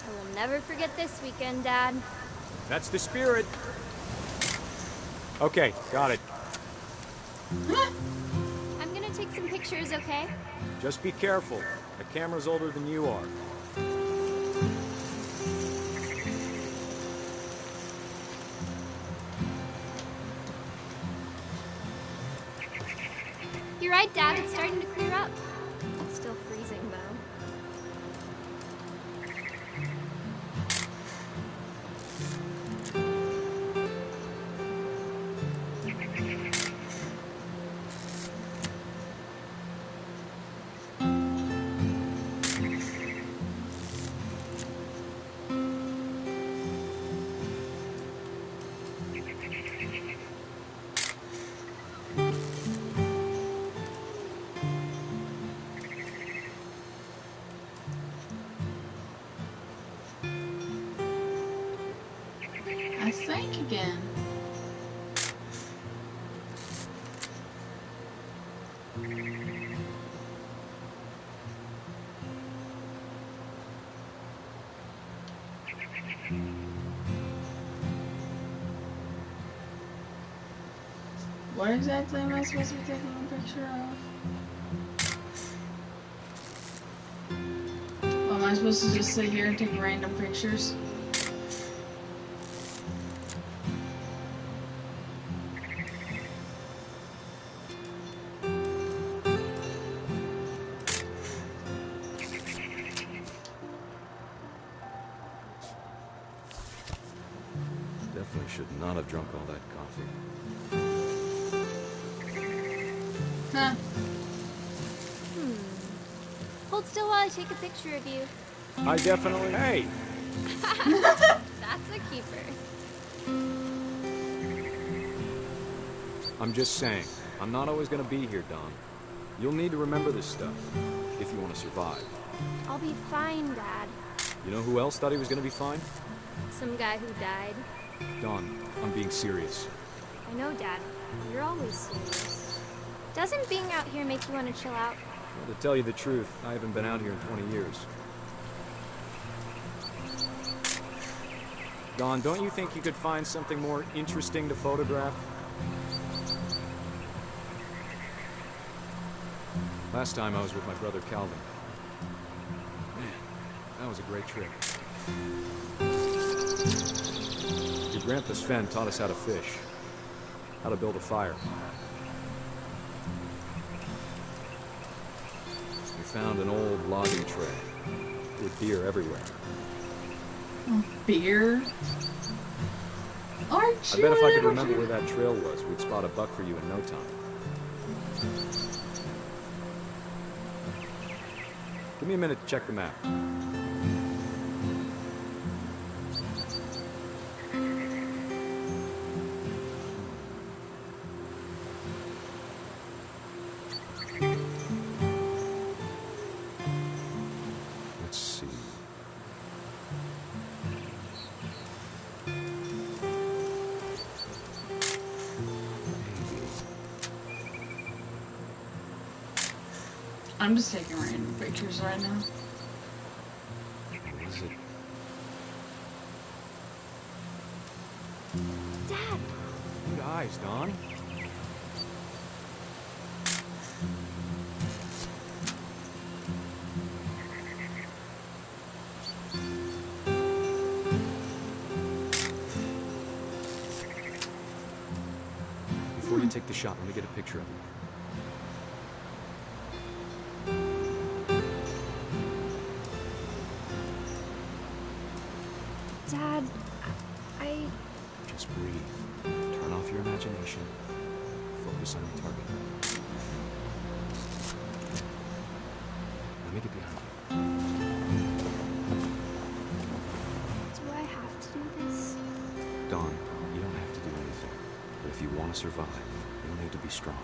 I will never forget this weekend, Dad. That's the spirit. Okay, got it. I'm gonna take some pictures, okay? Just be careful. The camera's older than you are. You're right, Dad. It's starting to clear up. It's still freezing, though. I think again. What exactly am I supposed to be taking a picture of? Oh, am I supposed to just sit here and take random pictures? Definitely should not have drunk all that coffee. Huh. Hold still while I take a picture of you. I definitely... Hey! That's a keeper. I'm just saying, I'm not always gonna be here, Don. You'll need to remember this stuff, if you want to survive. I'll be fine, Dad. You know who else thought he was gonna be fine? Some guy who died. Don, I'm being serious. I know, Dad. You're always serious. Doesn't being out here make you want to chill out? Well, to tell you the truth, I haven't been out here in 20 years. Don, don't you think you could find something more interesting to photograph? Last time I was with my brother Calvin. Man, that was a great trip. Your grandpa Sven taught us how to fish, how to build a fire. We found an old logging trail with deer everywhere. Beer? Aren't I you? bet if I could remember where that trail was, we'd spot a buck for you in no time. Give me a minute to check the map. Let's see. I'm just taking random pictures right now. What is it? Dad! Good eyes, Don. Before you take the shot, let me get a picture of you. Dad, I... Just breathe. Turn off your imagination. Focus on the target. Let me get behind you. Do I have to do this? Don, you don't have to do anything. But if you want to survive, you'll need to be strong.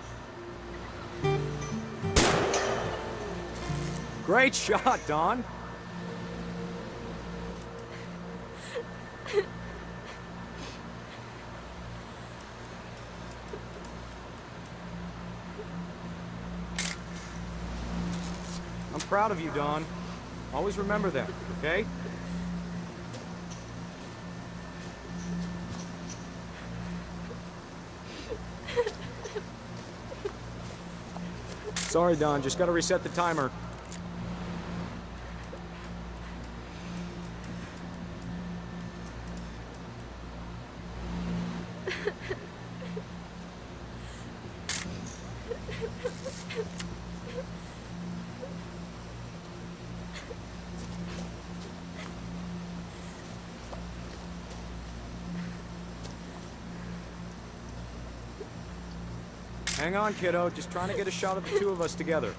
Great shot, Don! I'm proud of you, Don. Always remember that, okay? Sorry, Don. Just gotta reset the timer. Hang on, kiddo. Just trying to get a shot of the two of us together.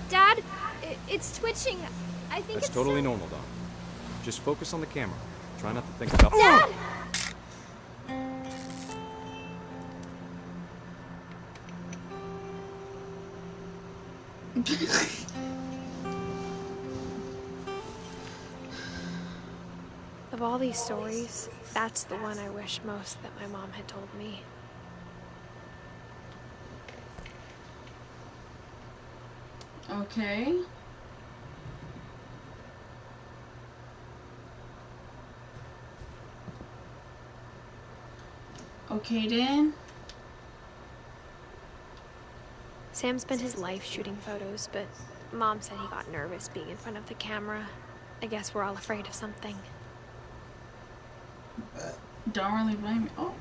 Dad, it's twitching. I think That's it's totally normal, Don. Just focus on the camera. Try not to think about... Dad! Of all these stories, that's the one I wish most that my mom had told me. Okay. Okay then. Sam spent his life shooting photos, but Mom said he got nervous being in front of the camera. I guess we're all afraid of something. Don't really blame me. Oh.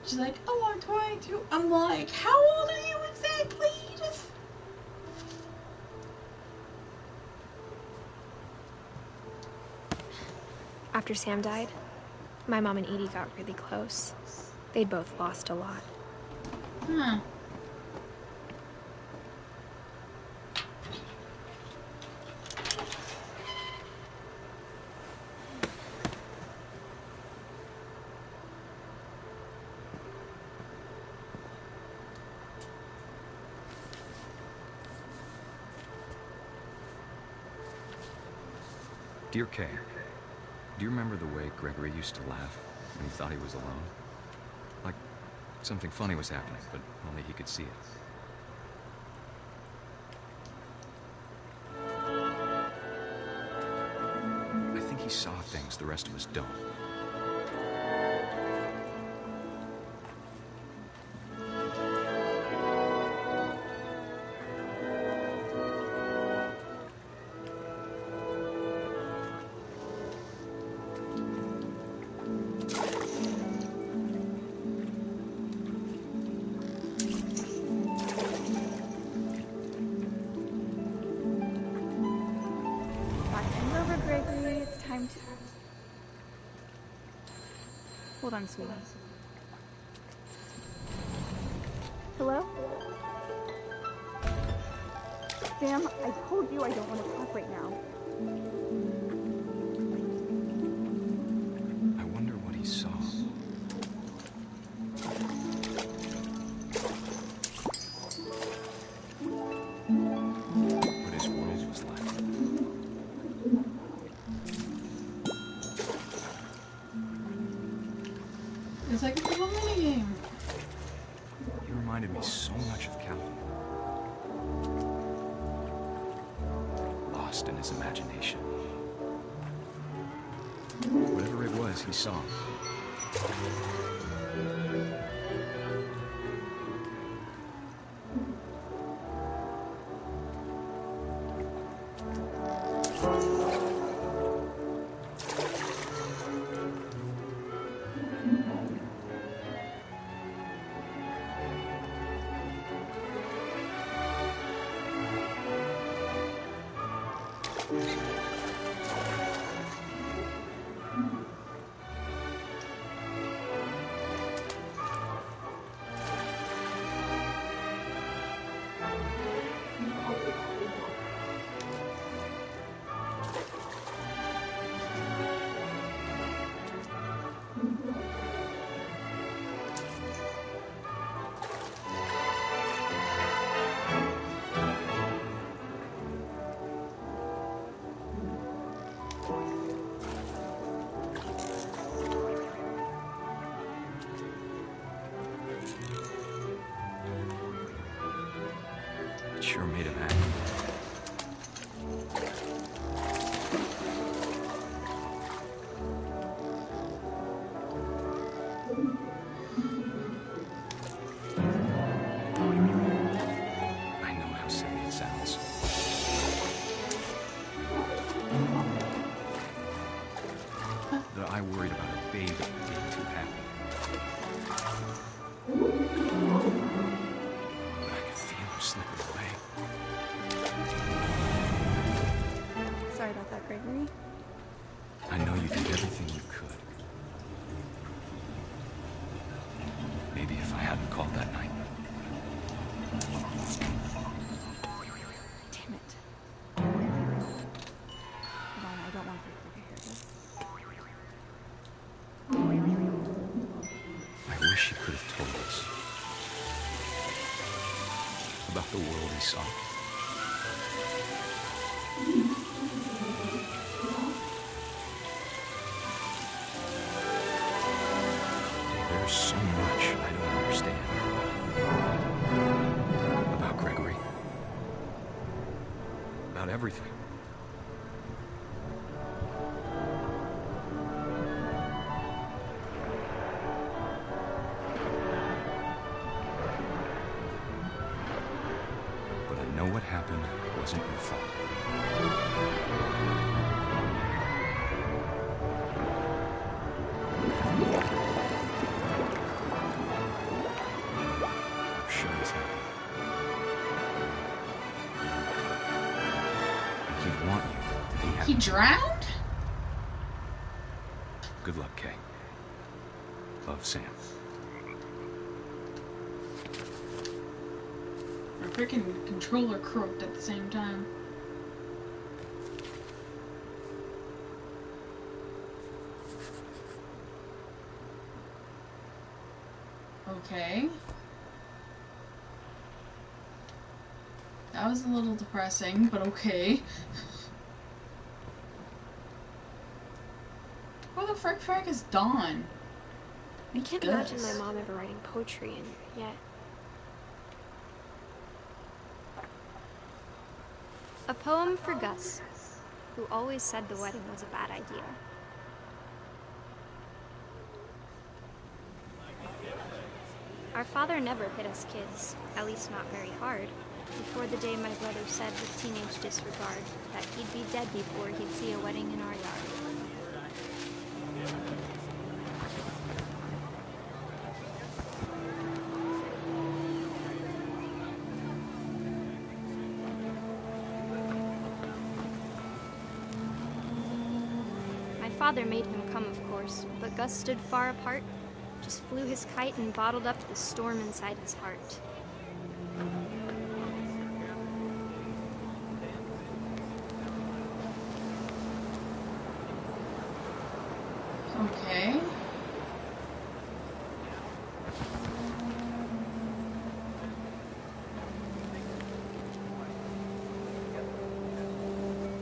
She's like, oh, I'm 22. I'm like, how old are you exactly? After Sam died, my mom and Edie got really close. They'd both lost a lot. Huh. Dear Kay, do you remember the way Gregory used to laugh when he thought he was alone? Like something funny was happening, but only he could see it. I think he saw things the rest of us don't. Hold on, sweetie. Hello? Sam, I told you I don't want to talk right now. I wonder what he saw. What his world was like. It's like a little mini game. He reminded me so much of Calvin. Lost in his imagination. Whatever it was, he saw. It sure made him happy. I know how silly it sounds. That I worried about a baby being too happy. I could feel him slipping away. Sorry about that, Gregory. I know you did everything you could. Maybe if I hadn't called that night. Damn it. Hold on, I don't want Gregory to hear this. I wish you could have told saw. There's so much I don't understand about Gregory. About everything. But I know what happened wasn't your fault. I'm sure he's happy. He'd want you to be happy. He drowned? Good luck, Kay. Love, Sam. Our freaking controller croaked at the same time. Okay. That was a little depressing, but okay. Where the frick is Dawn? I can't imagine my mom ever writing poetry, and yet... A poem for Gus, who always said the wedding was a bad idea. Our father never hit us kids, at least not very hard, before the day my brother said with teenage disregard that he'd be dead before he'd see a wedding in our yard. My father made him come, of course, but Gus stood far apart, just flew his kite and bottled up the storm inside his heart. Okay.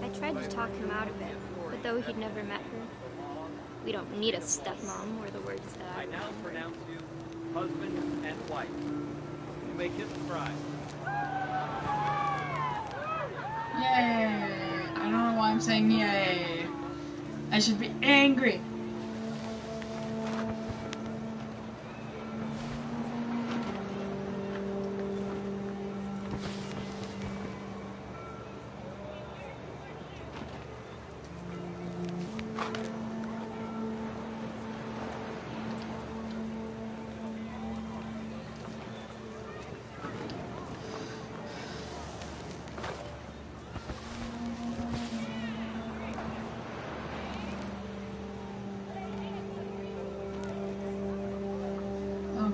I tried to talk him out of it, but though he'd never met her, we don't need a stepmom, were the words that I now pronounce you husband and wife. You may kiss the bride. Yay! I don't know why I'm saying yay. I should be angry.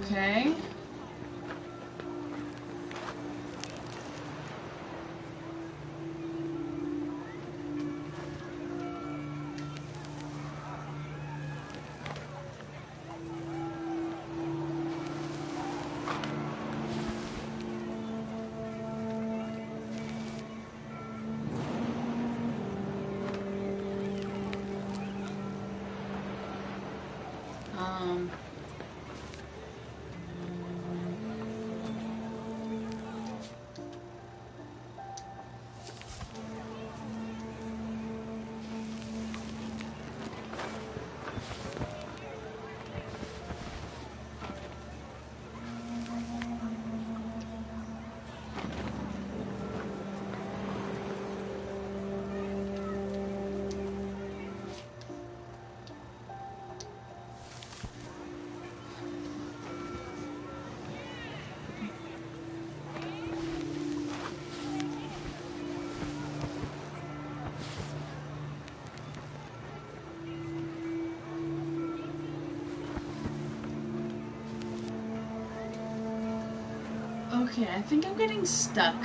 Okay. Okay, I think I'm getting stuck.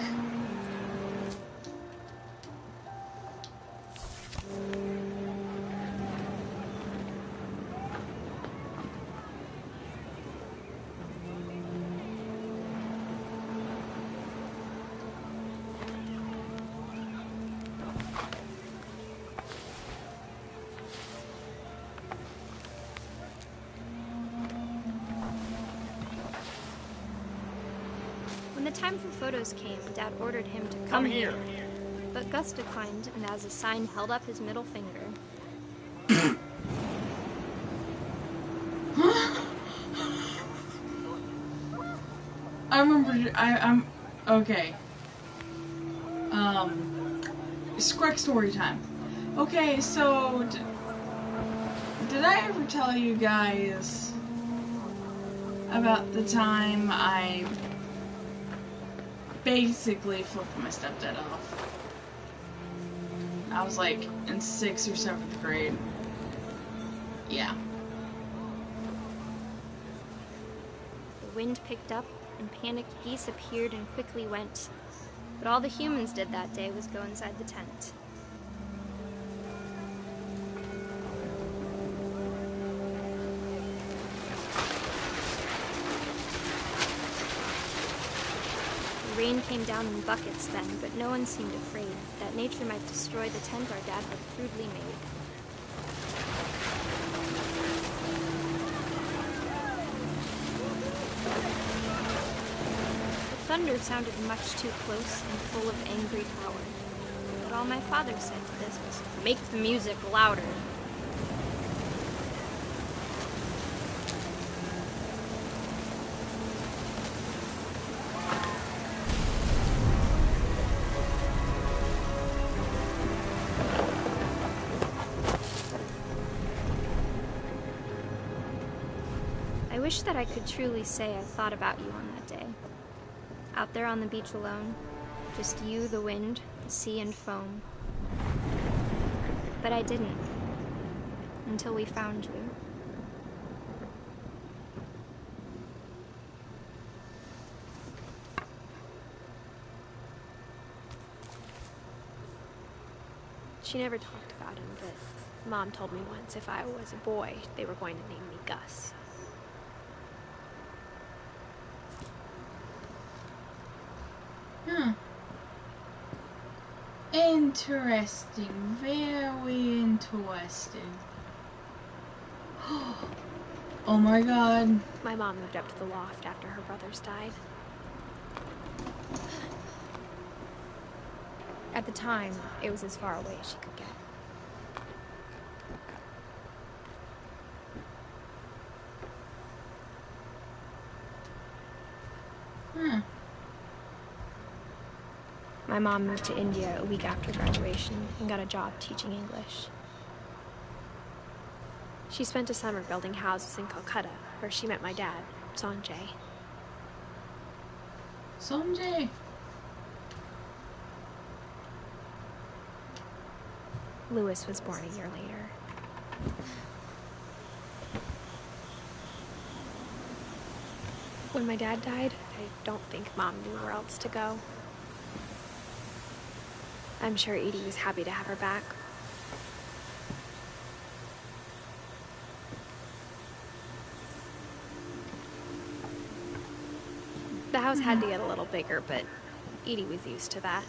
the time for photos came, Dad ordered him to Come here. But Gus declined, and as a sign held up his middle finger. I remember, I'm, okay. Skrek story time. Okay, so, did I ever tell you guys about the time I basically flipped my stepdad off? I was like in 6th or 7th grade. Yeah. The wind picked up, and panicked geese appeared and quickly went. But all the humans did that day was go inside the tent. The rain came down in buckets then, but no one seemed afraid that nature might destroy the tent our dad had crudely made. The thunder sounded much too close and full of angry power. But all my father said to this was, "Make the music louder." I wish that I could truly say I thought about you on that day. Out there on the beach alone, just you, the wind, the sea, and foam. But I didn't, until we found you. She never talked about him, but Mom told me once if I was a boy, they were going to name me Gus. Huh. Interesting. Very interesting. Oh my god. My mom moved up to the loft after her brothers died. At the time, it was as far away as she could get. Huh. My mom moved to India a week after graduation and got a job teaching English. She spent a summer building houses in Calcutta, where she met my dad, Sanjay. Sanjay. Louis was born a year later. When my dad died, I don't think Mom knew where else to go. I'm sure Edie was happy to have her back. The house had to get a little bigger, but Edie was used to that.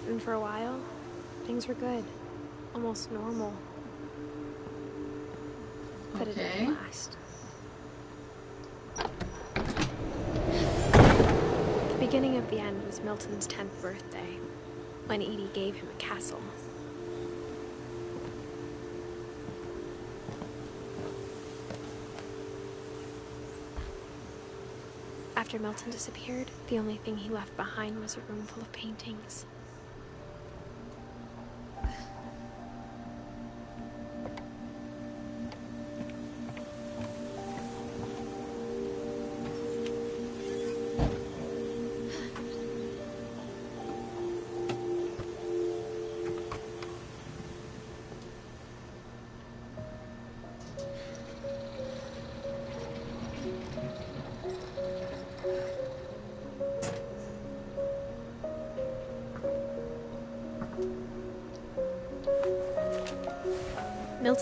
And for a while, things were good. Almost normal. But it didn't last. The beginning of the end was Milton's 10th birthday, when Edie gave him a castle. After Milton disappeared, the only thing he left behind was a room full of paintings.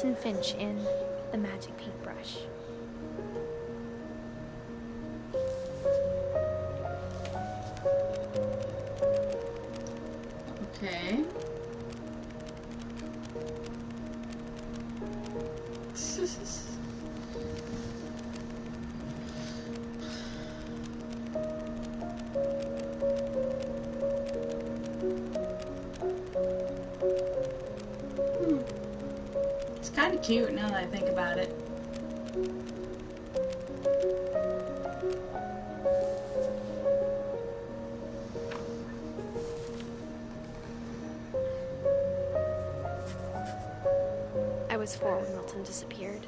Edith Finch in The Magic Paintbrush. Okay. kind of cute now that I think about it. I was 4 when Milton disappeared.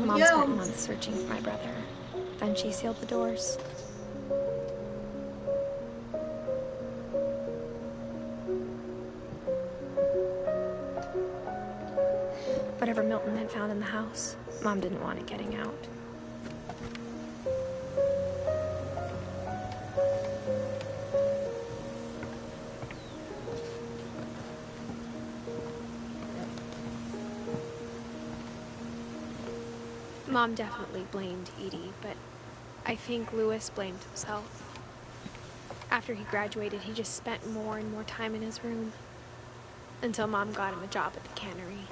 Mom spent months searching for my brother. Then she sealed the doors. Whatever Milton had found in the house, Mom didn't want it getting out. Mom definitely blamed Edie, but I think Louis blamed himself. After he graduated, he just spent more and more time in his room, until Mom got him a job at the cannery.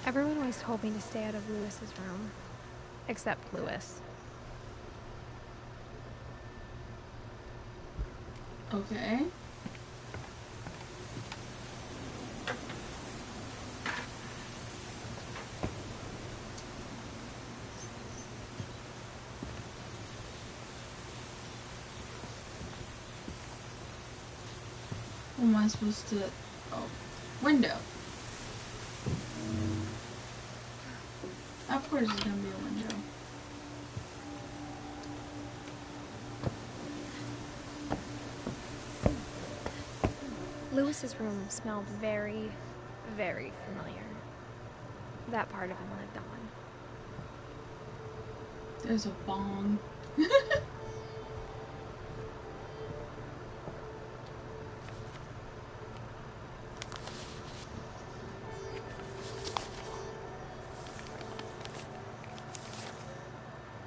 Everyone always told me to stay out of Louis's room, except Louis. Okay. What am I supposed to... Oh, window. Of course it's gonna be a window. Louis's room smelled very, very familiar. That part of him lived on. There's a bong.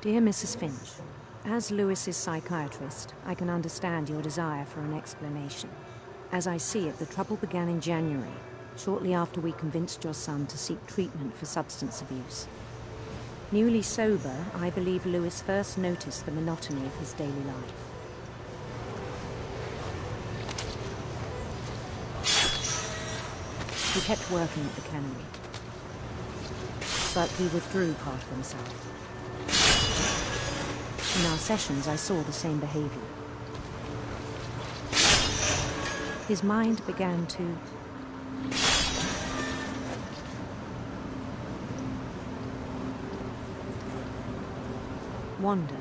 Dear Mrs. Finch, as Louis's psychiatrist, I can understand your desire for an explanation. As I see it, the trouble began in January, shortly after we convinced your son to seek treatment for substance abuse. Newly sober, I believe Louis first noticed the monotony of his daily life. He kept working at the cannery, but he withdrew part of himself. In our sessions, I saw the same behavior. His mind began to wander.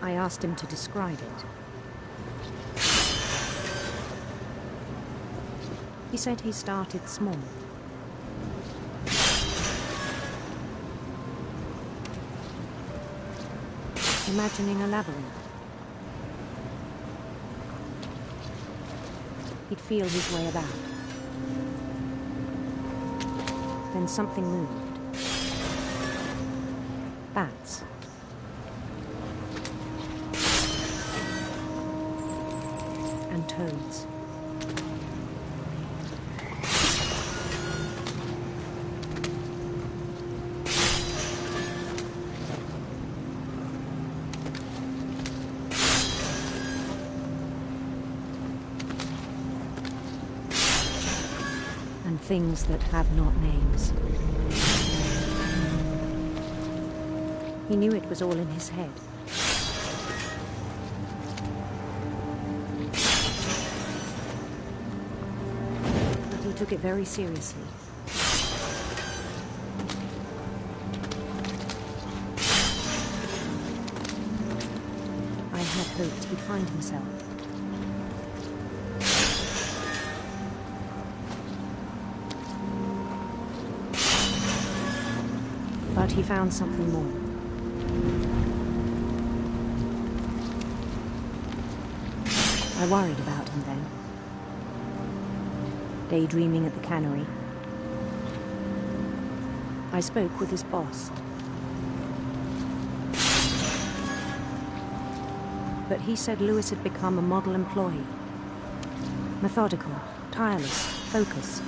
I asked him to describe it. He said he started small. Imagining a labyrinth. He'd feel his way about. Then something moved. Bats. And toads. Things that have not names. He knew it was all in his head. But he took it very seriously. I had hoped he'd find himself. But he found something more. I worried about him then. Daydreaming at the cannery. I spoke with his boss. but he said Lewis had become a model employee. Methodical, tireless, focused.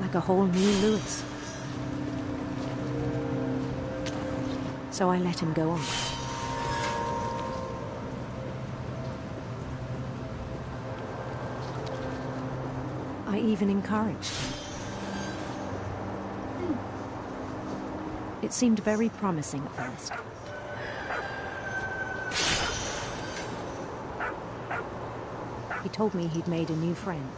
Like a whole new Lewis. So I let him go on. I even encouraged him. It seemed very promising at first. He told me he'd made a new friend.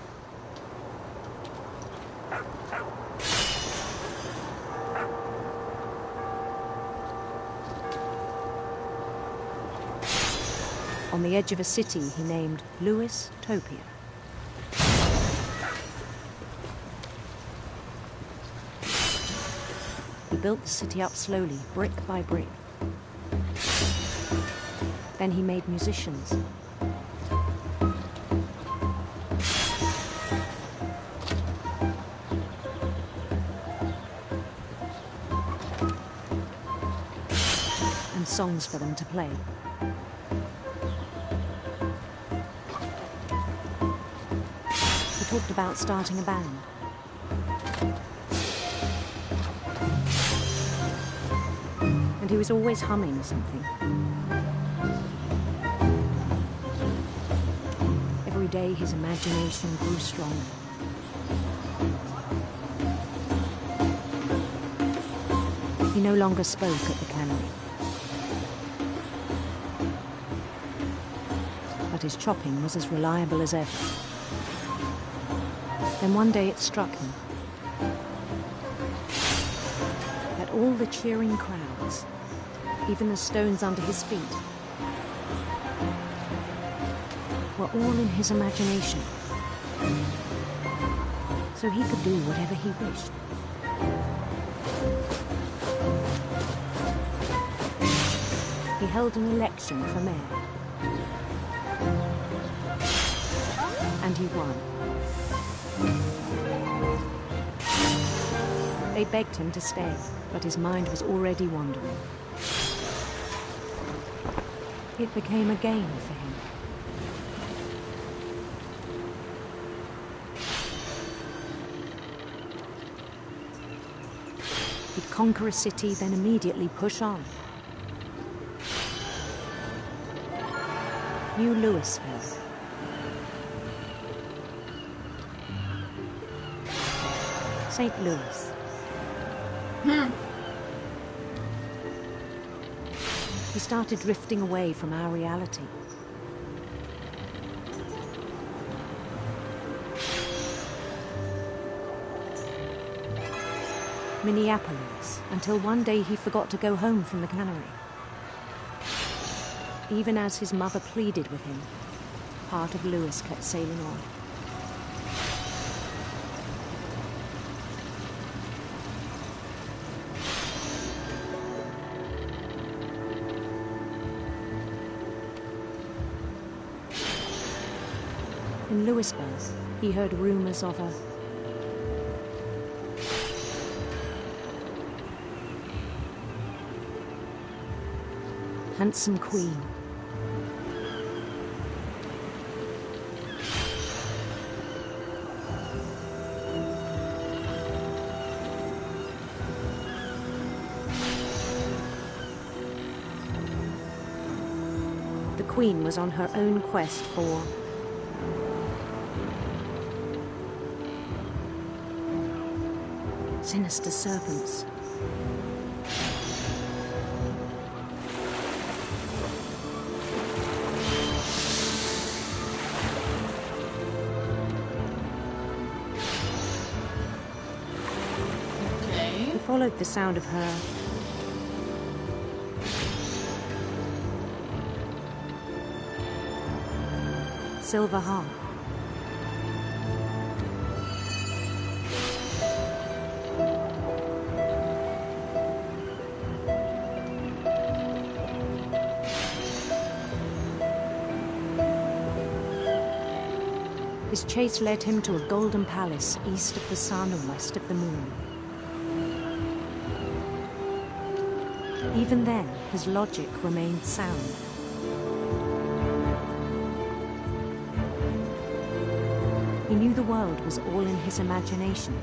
On the edge of a city he named Lewis Topia. He built the city up slowly, brick by brick. Then he made musicians. And songs for them to play. He talked about starting a band. And he was always humming something. Every day his imagination grew stronger. He no longer spoke at the cannery. But his chopping was as reliable as ever. Then one day it struck him that all the cheering crowds, even the stones under his feet, were all in his imagination. So he could do whatever he wished. He held an election for mayor. And he won. They begged him to stay, but his mind was already wandering. It became a game for him. He'd conquer a city, then immediately push on. New Louisville. St. Louis. He started drifting away from our reality. Minneapolis, until one day he forgot to go home from the cannery. Even as his mother pleaded with him, part of Lewis kept sailing on. In Louisburg, he heard rumors of a handsome queen. The queen was on her own quest for sinister serpents. Okay. He followed the sound of her silver harp. His chase led him to a golden palace east of the sun and west of the moon. Even then, his logic remained sound. He knew the world was all in his imagination.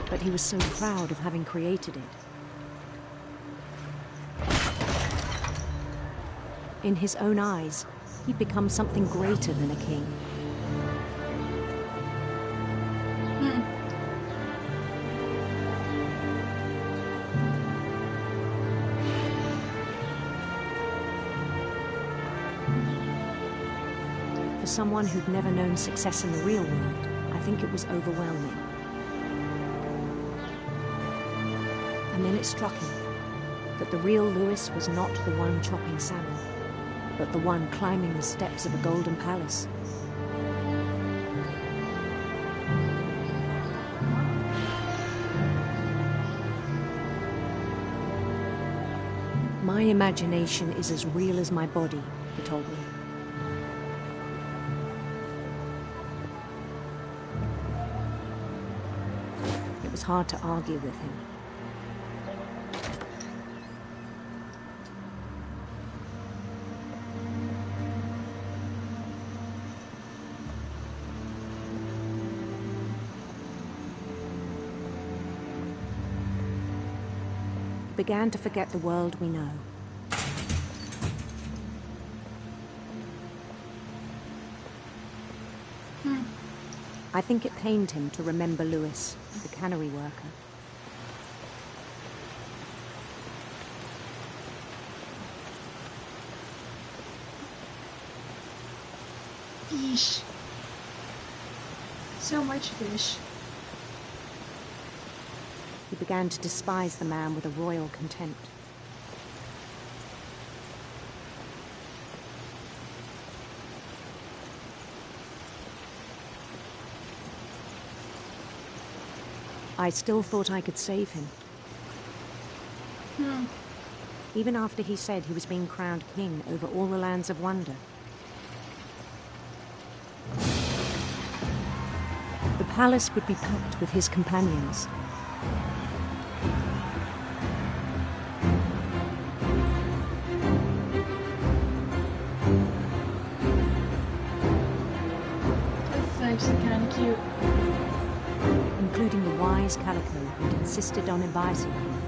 But he was so proud of having created it. In his own eyes, he'd become something greater than a king. For someone who'd never known success in the real world, I think it was overwhelming. And then it struck him that the real Lewis was not the one chopping salmon, but the one climbing the steps of a golden palace. My imagination is as real as my body, he told me. It was hard to argue with him. Began to forget the world we know. I think it pained him to remember Lewis, the cannery worker. Yeesh. So much fish. He began to despise the man with a royal contempt. I still thought I could save him. Even after he said he was being crowned king over all the lands of wonder. The palace would be packed with his companions. That's actually kind of cute. Including the wise Calico who'd insisted on advising him.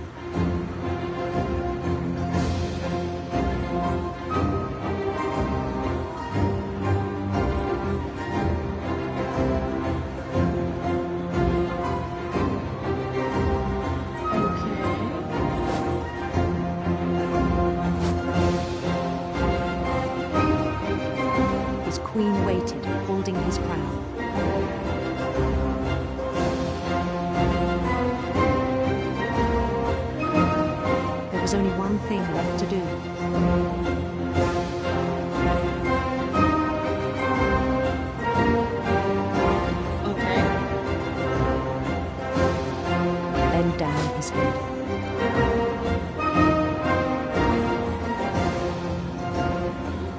His queen waited, holding his crown. There was only one thing left to do. Okay. Bend down his head.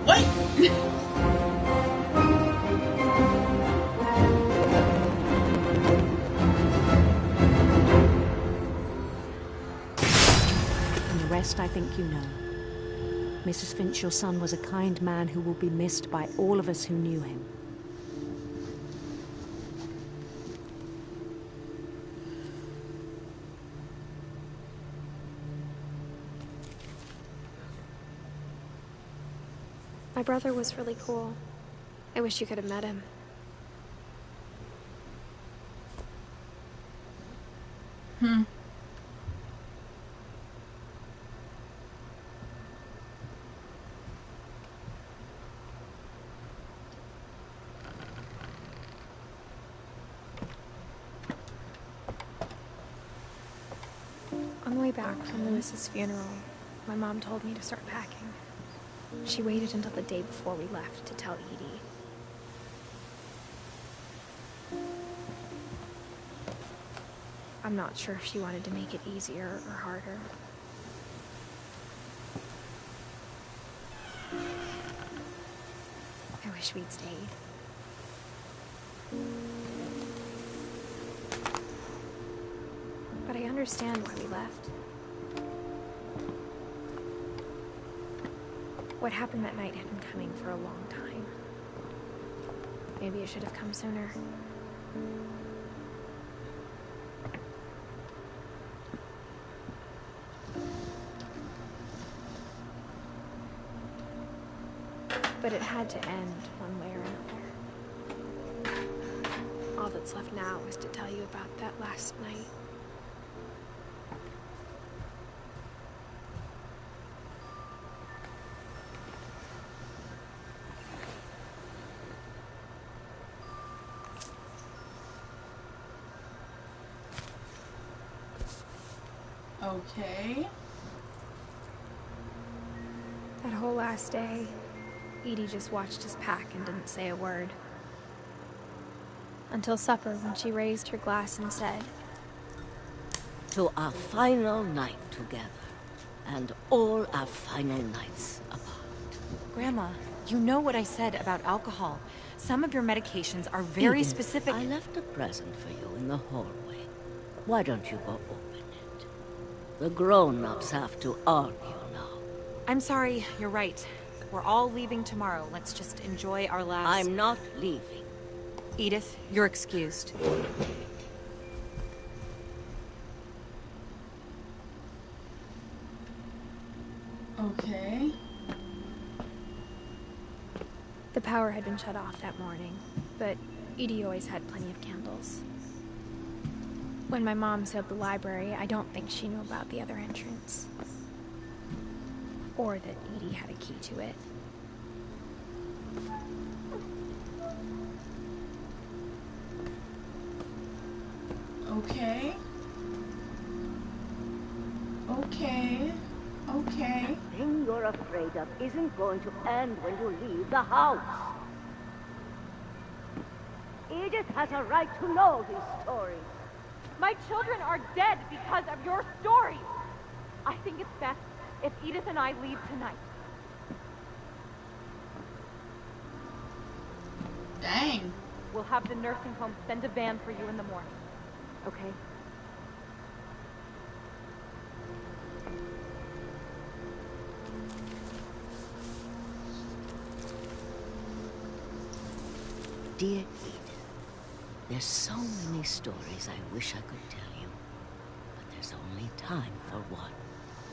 What? I think you know. Mrs. Finch, your son was a kind man who will be missed by all of us who knew him. My brother was really cool. I wish you could have met him. On the way back from Lewis's funeral, my mom told me to start packing. She waited until the day before we left to tell Edie. I'm not sure if she wanted to make it easier or harder. I wish we'd stayed. But I understand why we left. What happened that night had been coming for a long time. Maybe it should have come sooner. But it had to end one way or another. All that's left now is to tell you about that last night. Okay. That whole last day, Edie just watched us pack and didn't say a word. Until supper, when she raised her glass and said, "To our final night together, and all our final nights apart." Grandma, you know what I said about alcohol. Some of your medications are very Edith, specific. I left a present for you in the hallway. Why don't you go open it? The grown-ups have to arm you now. I'm sorry, you're right. We're all leaving tomorrow. Let's just enjoy our last... I'm not leaving. Edith, you're excused. Okay. the power had been shut off that morning, but Edie always had plenty of candles. When my mom sealed the library, I don't think she knew about the other entrance. Or that Edie had a key to it. Okay. Okay. Okay. The thing you're afraid of isn't going to end when you leave the house. Edith has a right to know these stories. My children are dead because of your stories. I think it's best if Edith and I leave tonight. Dang. We'll have the nursing home send a van for you in the morning. Okay? Dear Edith, there's so many stories I wish I could tell you, but there's only time for one.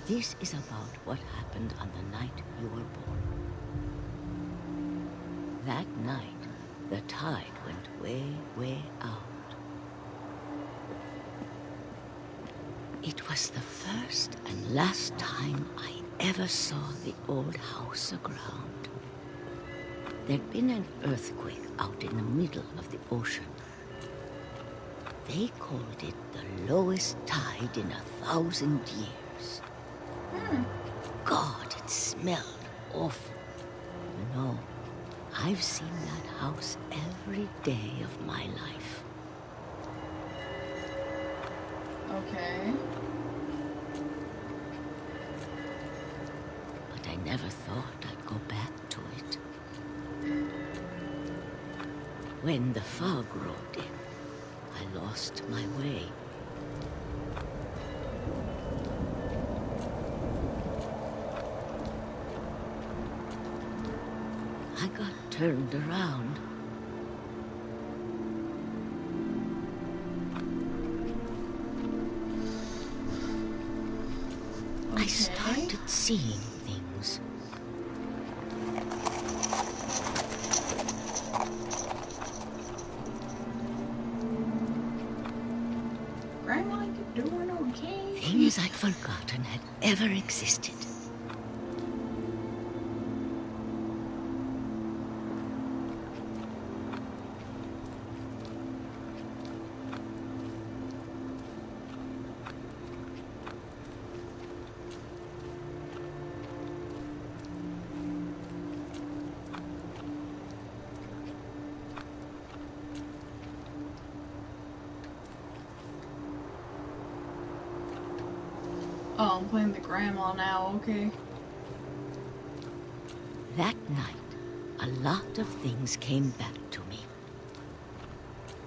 This is about what happened on the night you were born. That night, the tide went way, way out. It was the first and last time I ever saw the old house aground. There'd been an earthquake out in the middle of the ocean. They called it the lowest tide in 1,000 years. God, it smelled awful. No, I've seen that house every day of my life. Okay. But I never thought I'd go back to it. When the fog rolled in, I lost my way. I got turned around. Okay. I started seeing things. Grandma, you doing okay? Things I'd forgotten had ever existed. Oh, I'm playing the grandma now, okay. That night, a lot of things came back to me.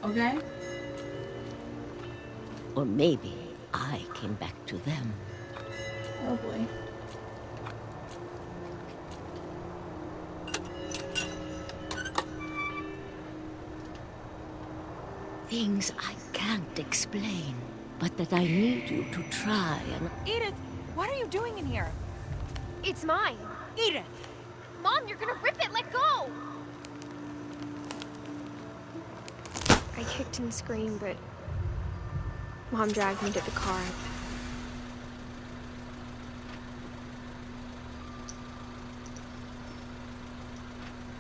Okay. Or maybe I came back to them. Oh boy. Things I can't explain, but that I need you to try and... Edith, what are you doing in here? It's mine. Edith! Mom, you're gonna rip it! Let go! I kicked and screamed, but Mom dragged me to the car.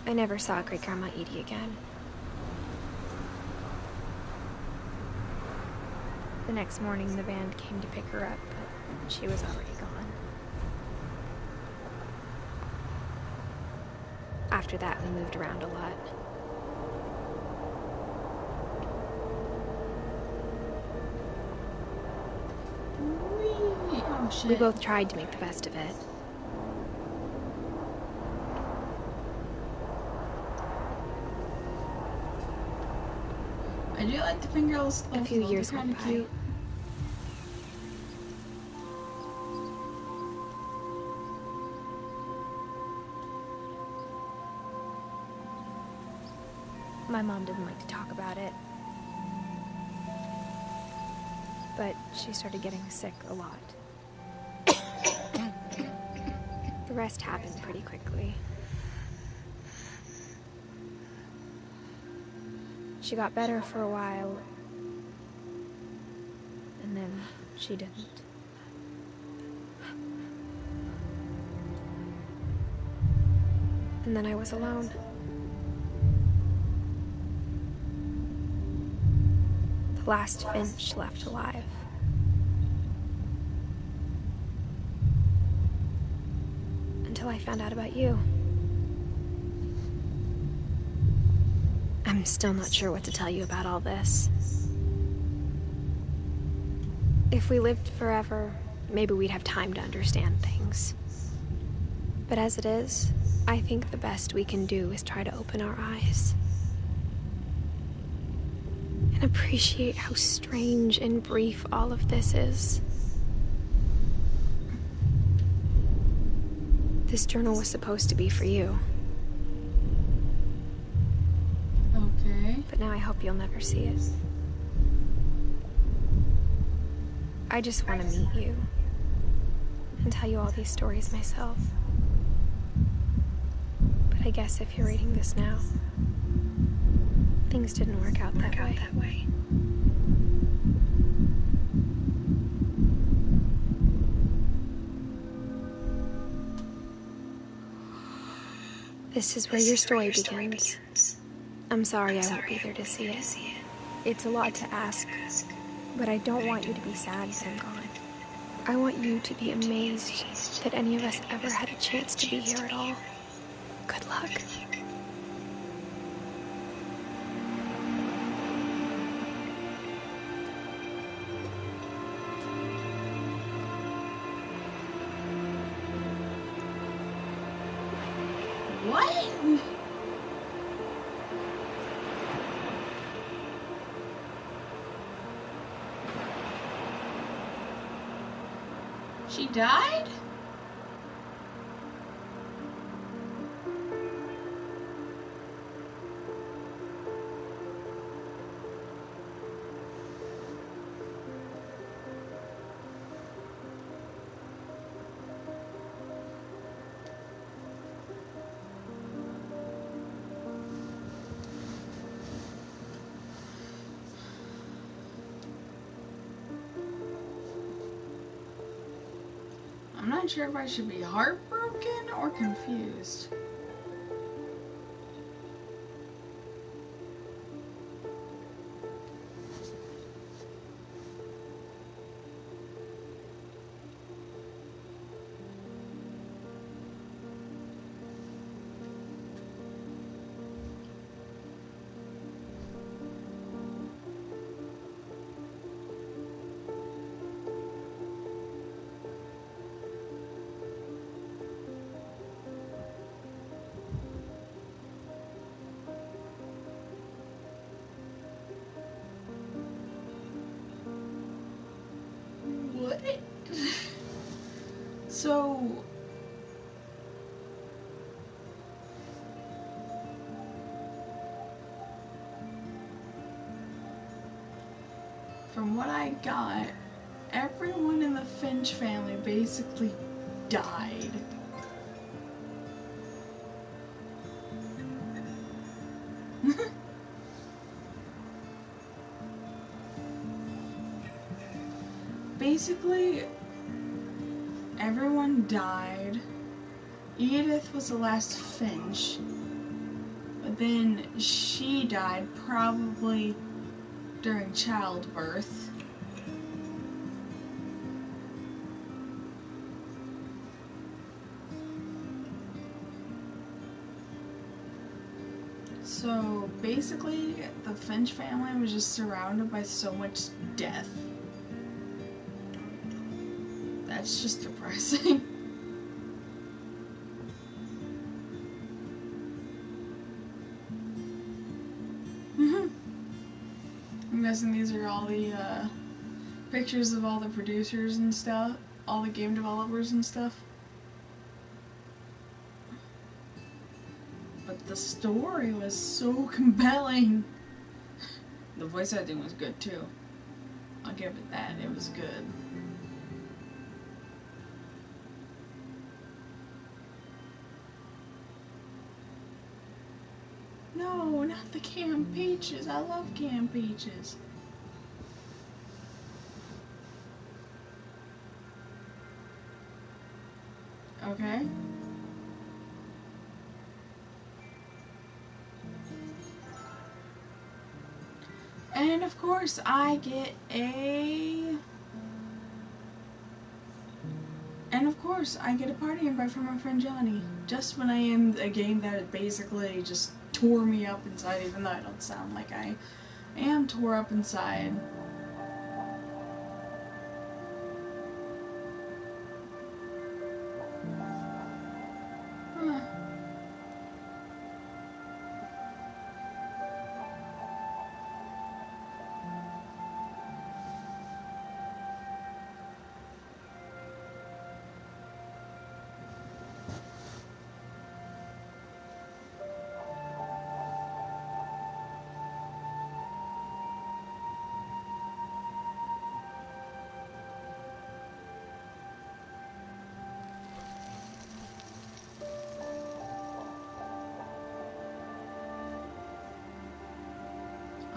I never saw Great-Grandma Edie again. The next morning, the band came to pick her up, but she was already gone. After that, we moved around a lot. Oh, shit. We both tried to make the best of it. I do like the fingerless gloves. A few though. years They're went kinda by. cute. My mom didn't like to talk about it. But she started getting sick a lot. The rest happened pretty quickly. She got better for a while, and then she didn't. And then I was alone. The last Finch left alive. Until I found out about you. I'm still not sure what to tell you about all this. If we lived forever, maybe we'd have time to understand things. But as it is, I think the best we can do is try to open our eyes. And appreciate how strange and brief all of this is. This journal was supposed to be for you. Okay. But now I hope you'll never see it. I just want to meet you and tell you all these stories myself. But I guess if you're reading this now, things didn't work out that way. This is where your story begins. I'm sorry I won't be there to see it. It's a lot to ask, but I don't want you to be sad that I'm gone. I want you to be amazed that any of us ever had a chance to be here at all. Good luck. What? She died? I'm not sure if I should be heartbroken or confused. from what I got, everyone in the Finch family basically died. Basically, everyone died. Edith was the last Finch, but then she died probably during childbirth. So basically, the Finch family was just surrounded by so much death. That's just depressing. I'm guessing these are all the pictures of all the producers and stuff, all the game developers and stuff. But the story was so compelling. The voice acting was good too. I'll give it that. It was good. No, not the canned peaches. I love canned peaches. Okay. And of course, I get a... And of course, I get a party invite from my friend Johnny. Just when I end a game that basically just tore me up inside, even though I don't sound like I am tore up inside. Huh.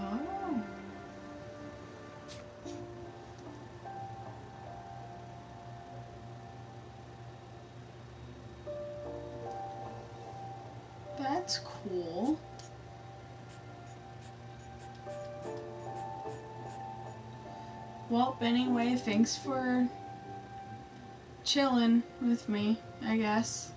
Oh. That's cool. Well, anyway, thanks for chilling with me, I guess.